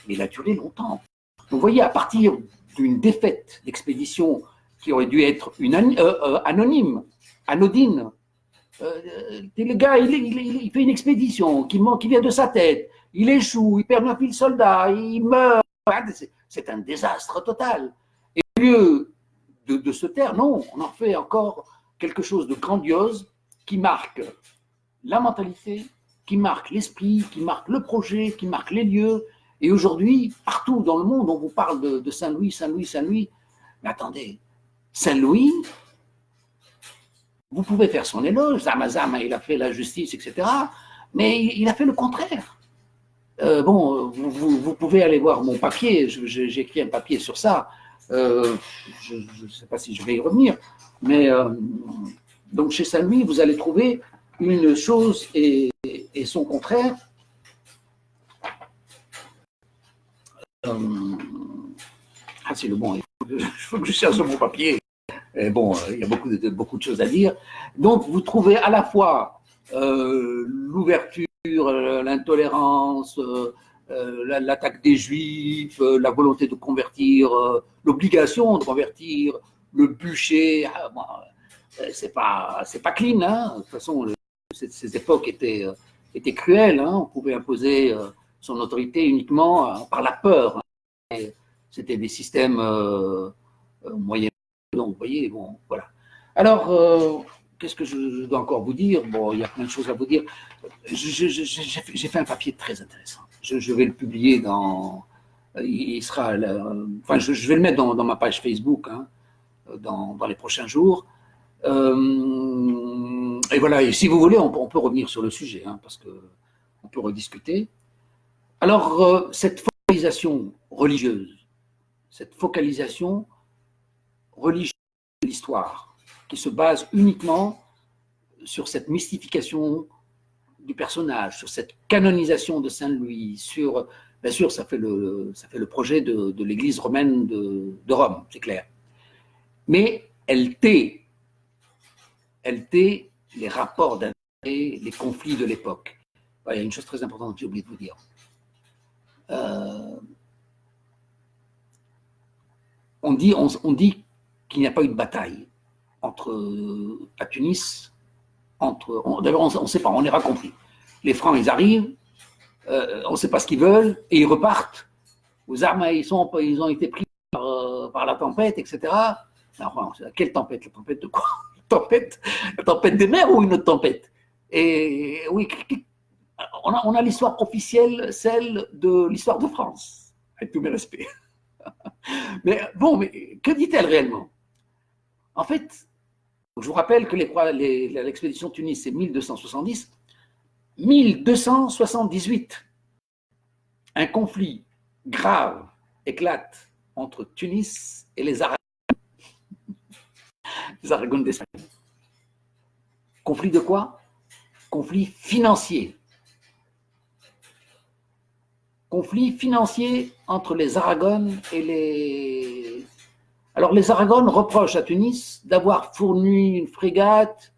il a duré longtemps. Donc, vous voyez, à partir d'une défaite d'expédition qui aurait dû être anodine, le gars, il fait une expédition qui vient de sa tête, il échoue, il perd 9000 soldats, il meurt, c'est un désastre total. Et au lieu de se taire, non, on en fait encore quelque chose de grandiose qui marque la mentalité, qui marque l'esprit, qui marque le projet, qui marque les lieux. Et aujourd'hui, partout dans le monde, on vous parle de Saint-Louis, Saint-Louis, Saint-Louis. Mais attendez, Saint-Louis, vous pouvez faire son éloge, Zamazama, il a fait la justice, etc. Mais il a fait le contraire. Vous pouvez aller voir mon papier, j'ai écrit un papier sur ça. Je ne sais pas si je vais y revenir, mais donc chez Saint-Louis, vous allez trouver une chose et son contraire. C'est le bon, il faut que je cherche mon papier. Et bon, il y a beaucoup de choses à dire. Donc, vous trouvez à la fois l'ouverture, l'intolérance, l'attaque des Juifs, la volonté de convertir, l'obligation de convertir, le bûcher. C'est pas clean, hein. De toute façon, ces époques étaient cruelles, hein. On pouvait imposer son autorité uniquement par la peur, hein. C'était des systèmes moyens. Donc, vous voyez, bon, voilà. Alors, qu'est-ce que je dois encore vous dire? Bon, il y a plein de choses à vous dire. J'ai fait un papier très intéressant. Je vais le publier dans il sera, enfin, je vais le mettre dans ma page Facebook, hein, dans les prochains jours. Et voilà, et si vous voulez, on peut revenir sur le sujet, hein, parce qu'on peut rediscuter. Alors, cette focalisation religieuse de l'histoire, qui se base uniquement sur cette mystification du personnage, sur cette canonisation de Saint-Louis, sur, bien sûr, ça fait le projet de l'Église romaine de Rome, c'est clair. Mais elle tait les rapports d'intérêt, les conflits de l'époque. Il y a une chose très importante que j'ai oublié de vous dire. On dit qu'il n'y a pas eu de bataille à Tunis. D'ailleurs, on ne sait pas, on n'est pas compris. Les Francs, ils arrivent, on ne sait pas ce qu'ils veulent, et ils repartent. Aux armes, ils ont été pris par la tempête, etc. Enfin, quelle tempête? La tempête de quoi? La tempête des mers ou une autre tempête? Et oui, on a l'histoire officielle, celle de l'histoire de France, avec tous mes respects. Mais bon, mais que dit-elle réellement? En fait, je vous rappelle que l'expédition Tunis, c'est 1270. 1278, un conflit grave éclate entre Tunis et les Aragones d'Espagne. Conflit de quoi? Conflit financier. Conflit financier entre les Aragones et les... Alors les Aragones reprochent à Tunis d'avoir fourni une frégate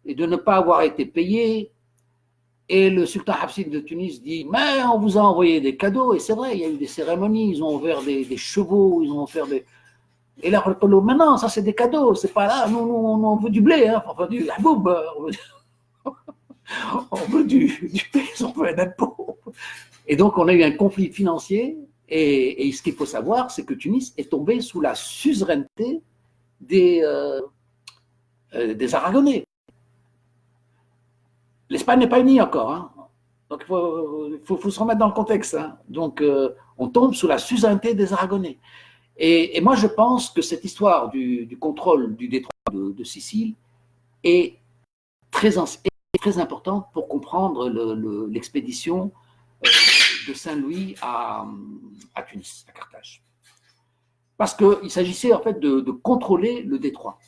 et de ne pas avoir été payé. Et le sultan Hafsid de Tunis dit « Mais on vous a envoyé des cadeaux. » Et c'est vrai, il y a eu des cérémonies, ils ont offert des chevaux, ils ont offert des... Et là, mais non, ça c'est des cadeaux, c'est pas là, nous on veut du blé, hein, on veut du haboub, on veut du pèse, on veut un impôt. Et donc on a eu un conflit financier, et ce qu'il faut savoir, c'est que Tunis est tombé sous la suzeraineté des Aragonais. L'Espagne n'est pas unie encore, hein. Donc il faut se remettre dans le contexte. Hein. Donc on tombe sous la suzeraineté des Aragonais. Et moi je pense que cette histoire du contrôle du détroit de Sicile est très importante pour comprendre l'expédition de Saint-Louis à Tunis, à Carthage. Parce qu'il s'agissait en fait de contrôler le détroit.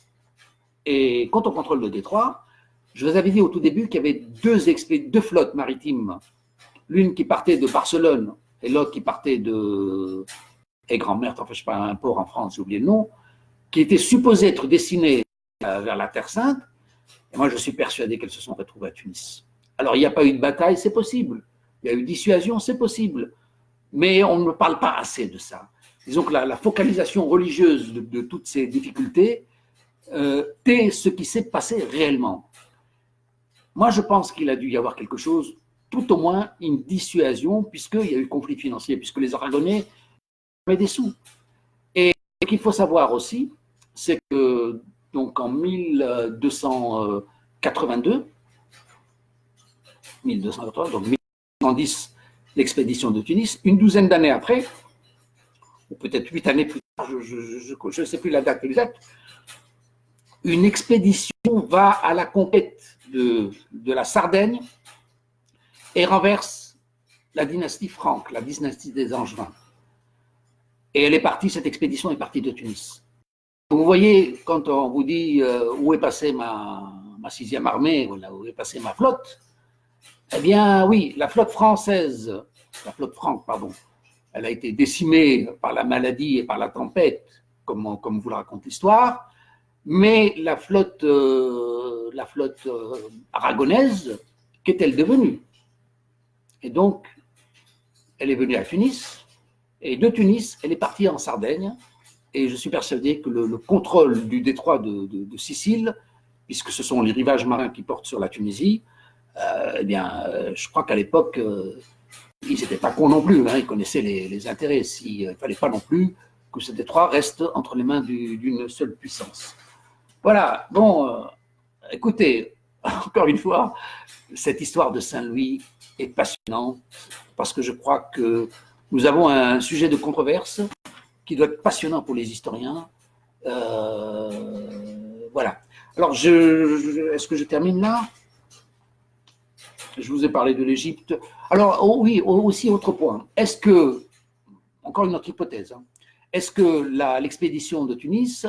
Et quand on contrôle le détroit, je vous avais dit au tout début qu'il y avait deux flottes maritimes, l'une qui partait de Barcelone et l'autre qui partait de Aix-en-Mer, enfin je sais pas, un port en France, j'ai oublié le nom, qui étaient supposées être destinées vers la Terre Sainte. Et moi je suis persuadé qu'elles se sont retrouvées à Tunis. Alors il n'y a pas eu de bataille, c'est possible. Il y a eu dissuasion, c'est possible. Mais on ne parle pas assez de ça. Disons que la focalisation religieuse de toutes ces difficultés est ce qui s'est passé réellement. Moi, je pense qu'il a dû y avoir quelque chose, tout au moins une dissuasion, puisqu'il y a eu conflit financier, puisque les Aragonais avaient des sous. Et ce qu'il faut savoir aussi, c'est que donc en 1282, donc 1210, l'expédition de Tunis, une douzaine d'années après, ou peut-être 8 années plus tard, je ne sais plus la date exacte, une expédition va à la conquête de la Sardaigne et renverse la dynastie franque, la dynastie des Angevins. Et elle est partie, cette expédition est partie de Tunis. Vous voyez, quand on vous dit où est passée ma 6e armée, où est passée ma flotte, eh bien oui, la flotte franque, pardon, elle a été décimée par la maladie et par la tempête, comme vous le raconte l'histoire, mais la flotte aragonaise, qu'est-elle devenue? Et donc, elle est venue à Tunis, et de Tunis, elle est partie en Sardaigne, et je suis persuadé que le contrôle du détroit de Sicile, puisque ce sont les rivages marins qui portent sur la Tunisie, eh bien, je crois qu'à l'époque, ils n'étaient pas cons non plus, hein, ils connaissaient les intérêts. Il ne fallait pas non plus que ce détroit reste entre les mains d'une seule puissance. Voilà, bon, écoutez, encore une fois, cette histoire de Saint-Louis est passionnante parce que je crois que nous avons un sujet de controverse qui doit être passionnant pour les historiens. Voilà. Alors, est-ce que je termine là? Je vous ai parlé de l'Égypte. Alors, oui, aussi autre point. Est-ce que, encore une autre hypothèse, hein, est-ce que l'expédition de Tunis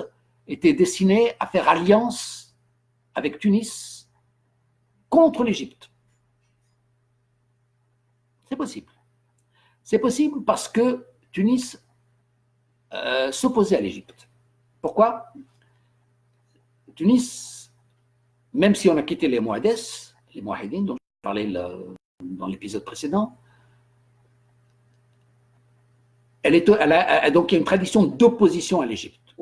était destinée à faire alliance avec Tunis contre l'Égypte? C'est possible. C'est possible parce que Tunis s'opposait à l'Égypte. Pourquoi? Tunis, même si on a quitté les Mouadès, les Mouahidines, dont je parlais dans l'épisode précédent, donc il y a une tradition d'opposition à l'Égypte.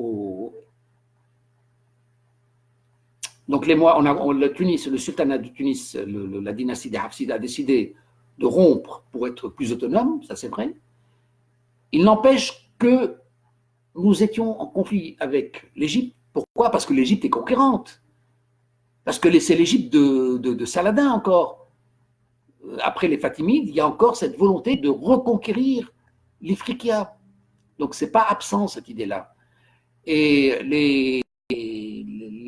Donc le Tunis, le sultanat de Tunis, la dynastie des Hafsides a décidé de rompre pour être plus autonome, ça c'est vrai. Il n'empêche que nous étions en conflit avec l'Égypte. Pourquoi? Parce que l'Égypte est conquérante. Parce que c'est l'Égypte de Saladin encore. Après les Fatimides, il y a encore cette volonté de reconquérir l'Ifriqiya. Donc c'est pas absent cette idée-là. Et les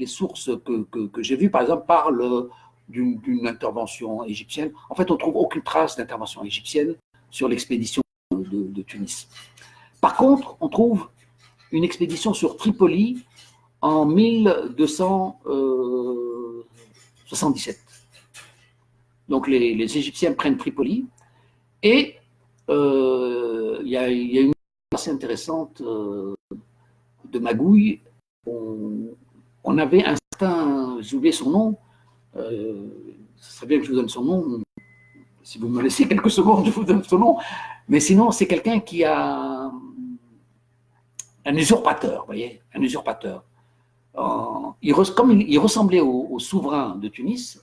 sources que j'ai vues, par exemple, parlent d'une intervention égyptienne. En fait, on ne trouve aucune trace d'intervention égyptienne sur l'expédition de Tunis. Par contre, on trouve une expédition sur Tripoli en 1277. Donc les Égyptiens prennent Tripoli et il y a une assez intéressante de Magouille. On avait un certain, j'ai oublié son nom, ce serait bien que je vous donne son nom, si vous me laissez quelques secondes, je vous donne son nom, mais sinon c'est quelqu'un qui a un usurpateur, vous voyez, un usurpateur. Comme il ressemblait au souverain de Tunis,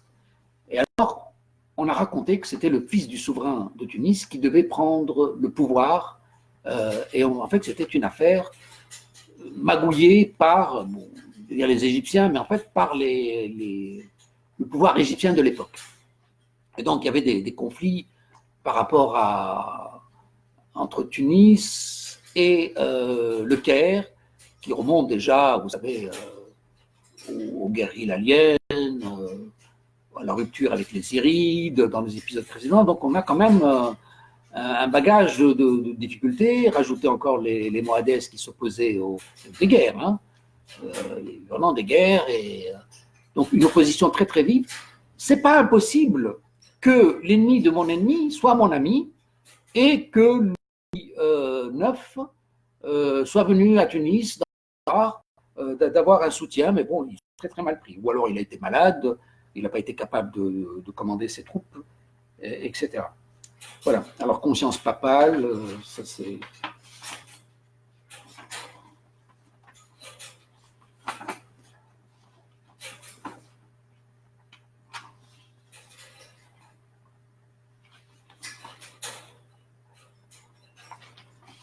et alors on a raconté que c'était le fils du souverain de Tunis qui devait prendre le pouvoir, et en fait c'était une affaire magouillée par les Égyptiens, mais en fait par le pouvoir égyptien de l'époque. Et donc il y avait des conflits par rapport entre Tunis et le Caire, qui remontent déjà, vous savez, aux guerres hilaliennes, à la rupture avec les Irides dans les épisodes précédents. Donc on a quand même un bagage de difficultés, rajouter encore les Mohadès qui s'opposaient des guerres, hein. Vraiment des guerres, et donc une opposition très très vive. C'est pas impossible que l'ennemi de mon ennemi soit mon ami et que Louis IX soit venu à Tunis d'avoir un soutien, mais bon, il est très très mal pris. Ou alors il a été malade, il n'a pas été capable de commander ses troupes, etc. Voilà. Alors conscience papale, ça c'est.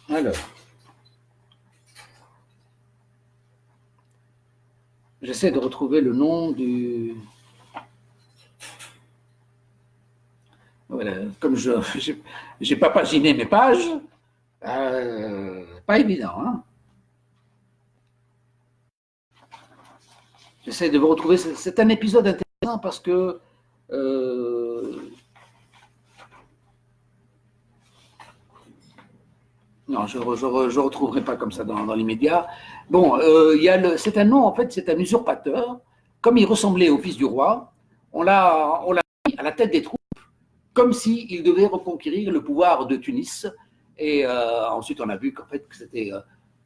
Alors, j'essaie de retrouver le nom du. Voilà, comme je n'ai pas paginé mes pages, pas évident, hein. J'essaie de vous retrouver. C'est un épisode intéressant parce que non, je ne retrouverai pas comme ça dans l'immédiat. Bon, c'est un nom, en fait, c'est un usurpateur. Comme il ressemblait au fils du roi, on l'a mis à la tête des troupes, comme s'il devait reconquérir le pouvoir de Tunis. Et ensuite, on a vu qu'en fait, que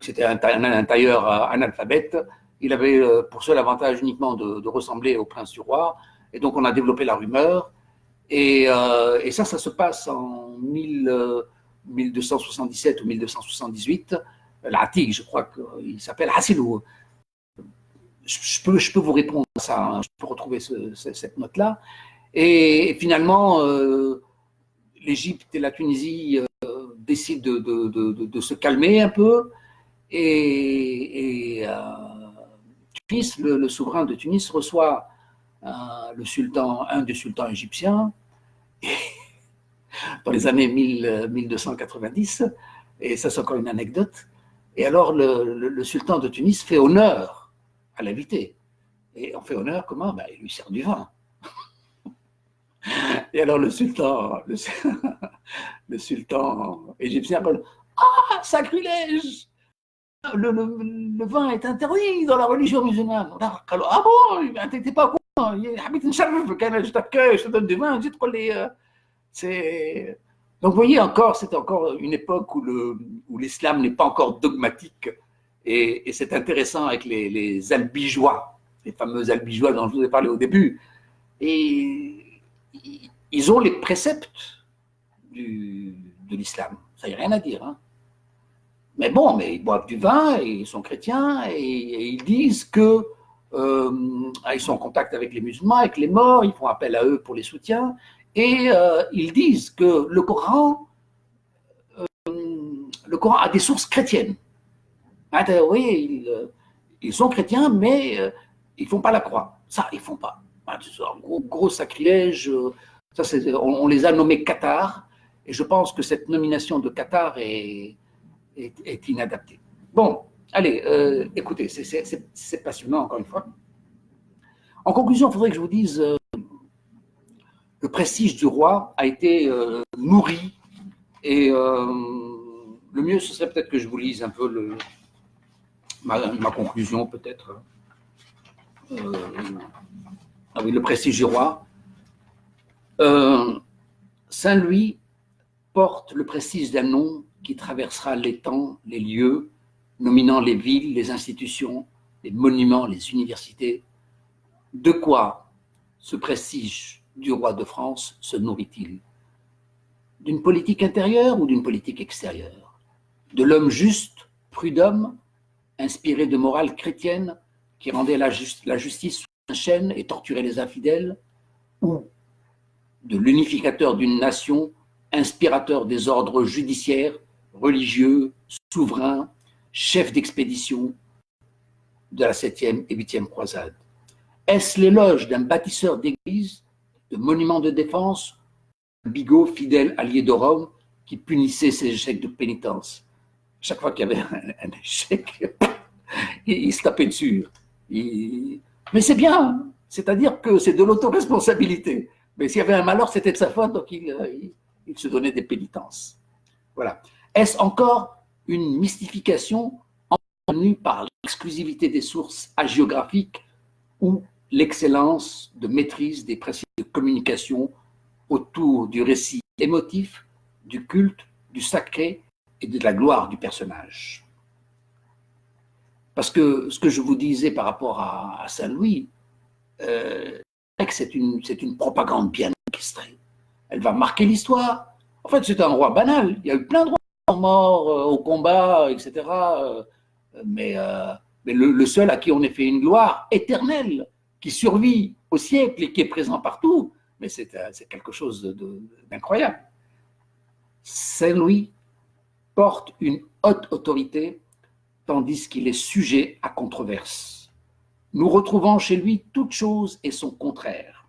c'était un tailleur analphabète. Il avait pour seul avantage uniquement de ressembler au prince du roi. Et donc, on a développé la rumeur. Et ça se passe en 1277 ou 1278. L'Atik, je crois qu'il s'appelle Hassilou. Je peux vous répondre à ça, hein. Je peux retrouver cette note-là. Et finalement, l'Égypte et la Tunisie décident de se calmer un peu. Et Tunis, le souverain de Tunis, reçoit un des sultans égyptiens. dans les années 1290, et ça c'est encore une anecdote. Et alors le sultan de Tunis fait honneur à l'invité. Et on fait honneur comment? Ben, il lui sert du vin. Et alors le sultan, le sultan égyptien parle, ah, sacrilège! Le vin est interdit dans la religion musulmane. Ah bon, t'es pas au courant? Je t'accueille, je te donne du vin, c'est... Donc vous voyez encore, c'est encore une époque où l'islam n'est pas encore dogmatique, et c'est intéressant avec les albigeois, les fameux albigeois dont je vous ai parlé au début, et ils ont les préceptes de l'islam, ça n'y a rien à dire, hein. Mais bon, mais ils boivent du vin, et ils sont chrétiens, et ils disent que ils sont en contact avec les musulmans, avec les morts, ils font appel à eux pour les soutiens, et ils disent que le Coran a des sources chrétiennes. Oui, ils sont chrétiens, mais ils ne font pas la croix. Ça, ils ne font pas. C'est un gros sacrilège. Ça, on les a nommés Qatar, et je pense que cette nomination de Qatar est inadaptée. Bon, allez, écoutez, c'est passionnant, encore une fois. En conclusion, il faudrait que je vous dise, le prestige du roi a été nourri, et le mieux, ce serait peut-être que je vous lise un peu ma conclusion, peut-être. Ah oui, le prestige du roi. Saint-Louis porte le prestige d'un nom qui traversera les temps, les lieux, nominant les villes, les institutions, les monuments, les universités. De quoi ce prestige du roi de France se nourrit-il? D'une politique intérieure ou d'une politique extérieure? De l'homme juste, prud'homme, inspiré de morale chrétienne, qui rendait la justice sous la chaîne et torturait les infidèles? Ou de l'unificateur d'une nation, inspirateur des ordres judiciaires, religieux, souverains, chef d'expédition de la 7e et 8e croisade? Est-ce l'éloge d'un bâtisseur d'églises, de monuments de défense, un bigot fidèle allié de Rome qui punissait ses échecs de pénitence? Chaque fois qu'il y avait un échec, il se tapait dessus. Mais c'est bien, c'est-à-dire que c'est de l'autoresponsabilité. Mais s'il y avait un malheur, c'était de sa faute, donc il se donnait des pénitences. Voilà. Est-ce encore une mystification entenue par l'exclusivité des sources hagiographiques ou l'excellence de maîtrise des principes de communication autour du récit émotif, du culte, du sacré et de la gloire du personnage? Parce que ce que je vous disais par rapport à Saint-Louis, c'est une propagande bien orchestrée. Elle va marquer l'histoire. En fait, c'est un roi banal. Il y a eu plein de rois morts au combat, etc. Mais le seul à qui on ait fait une gloire éternelle, qui survit au siècle et qui est présent partout, mais c'est quelque chose d'incroyable. Saint-Louis porte une haute autorité, tandis qu'il est sujet à controverse. Nous retrouvons chez lui toute chose et son contraire,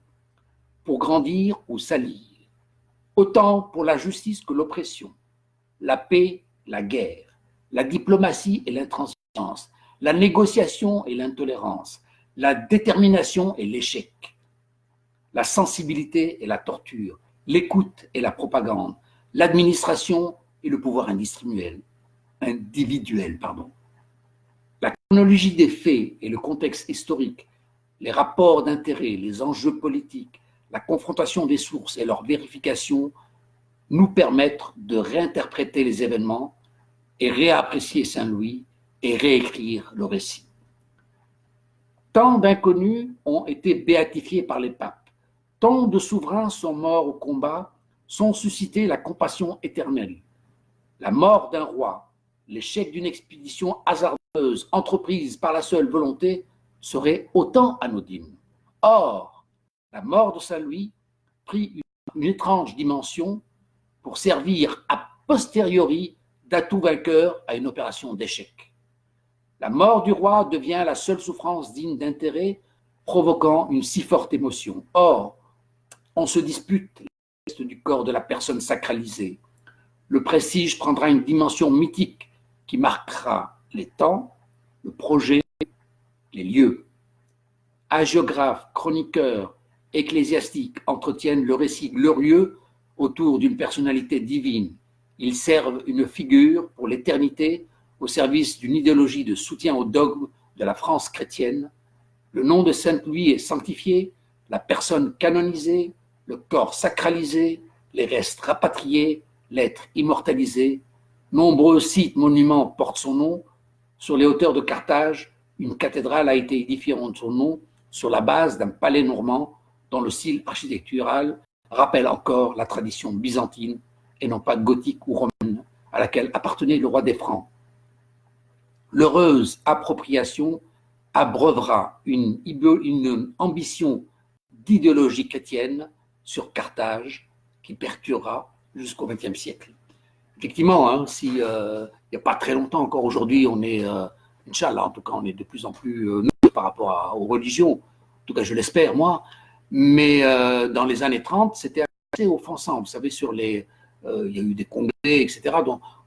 pour grandir ou salir, autant pour la justice que l'oppression, la paix, la guerre, la diplomatie et l'intransigeance, la négociation et l'intolérance, la détermination et l'échec, la sensibilité et la torture, l'écoute et la propagande, l'administration et le pouvoir individuel. La chronologie des faits et le contexte historique, les rapports d'intérêt, les enjeux politiques, la confrontation des sources et leur vérification nous permettent de réinterpréter les événements et réapprécier Saint-Louis et réécrire le récit. Tant d'inconnus ont été béatifiés par les papes, tant de souverains sont morts au combat, sont suscités la compassion éternelle. La mort d'un roi, l'échec d'une expédition hasardeuse, entreprise par la seule volonté, serait autant anodine. Or, la mort de Saint-Louis prit une étrange dimension pour servir a posteriori d'atout vainqueur à une opération d'échec. La mort du roi devient la seule souffrance digne d'intérêt, provoquant une si forte émotion. Or, on se dispute la reste du corps de la personne sacralisée. Le prestige prendra une dimension mythique qui marquera les temps, le projet, les lieux. Hagiographes, chroniqueurs, ecclésiastiques entretiennent le récit glorieux autour d'une personnalité divine. Ils servent une figure pour l'éternité au service d'une idéologie de soutien au dogme de la France chrétienne. Le nom de Saint-Louis est sanctifié, la personne canonisée, le corps sacralisé, les restes rapatriés, l'être immortalisé. Nombreux sites, monuments portent son nom. Sur les hauteurs de Carthage, une cathédrale a été édifiée en son nom sur la base d'un palais normand dont le style architectural rappelle encore la tradition byzantine et non pas gothique ou romaine à laquelle appartenait le roi des Francs. L'heureuse appropriation abreuvera une ambition d'idéologie chrétienne sur Carthage qui perdurera jusqu'au XXe siècle. Effectivement, hein, si il n'y a pas très longtemps encore aujourd'hui, on est, Inch'Allah, en tout cas, on est de plus en plus neutre par rapport aux religions, en tout cas je l'espère moi, mais dans les années 30, c'était assez offensant, vous savez, sur les, il y a eu des congrès, etc.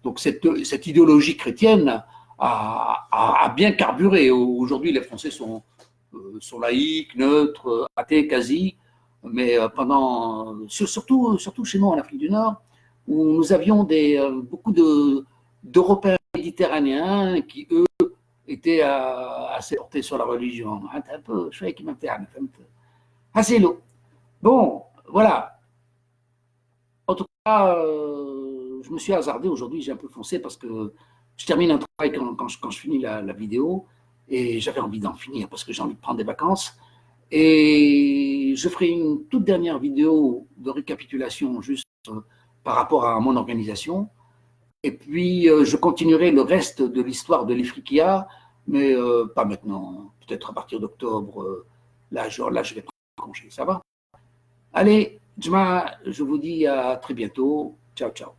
Donc cette idéologie chrétienne a bien carburé. Aujourd'hui, les Français sont laïcs, neutres, athées quasi, mais surtout chez nous en Afrique du Nord, où nous avions beaucoup d'Européens méditerranéens qui, eux, étaient assez portés sur la religion. Un peu, je sais qui m'interne. Assez lourd. Bon, voilà. En tout cas, je me suis hasardé aujourd'hui, j'ai un peu foncé parce que je termine un travail quand je finis la vidéo et j'avais envie d'en finir parce que j'ai envie de prendre des vacances. Et je ferai une toute dernière vidéo de récapitulation juste par rapport à mon organisation. Et puis, je continuerai le reste de l'histoire de l'Ifriqiya, mais pas maintenant, peut-être à partir d'octobre. Là, je vais prendre congé, ça va? Allez, Djma, je vous dis à très bientôt. Ciao, ciao.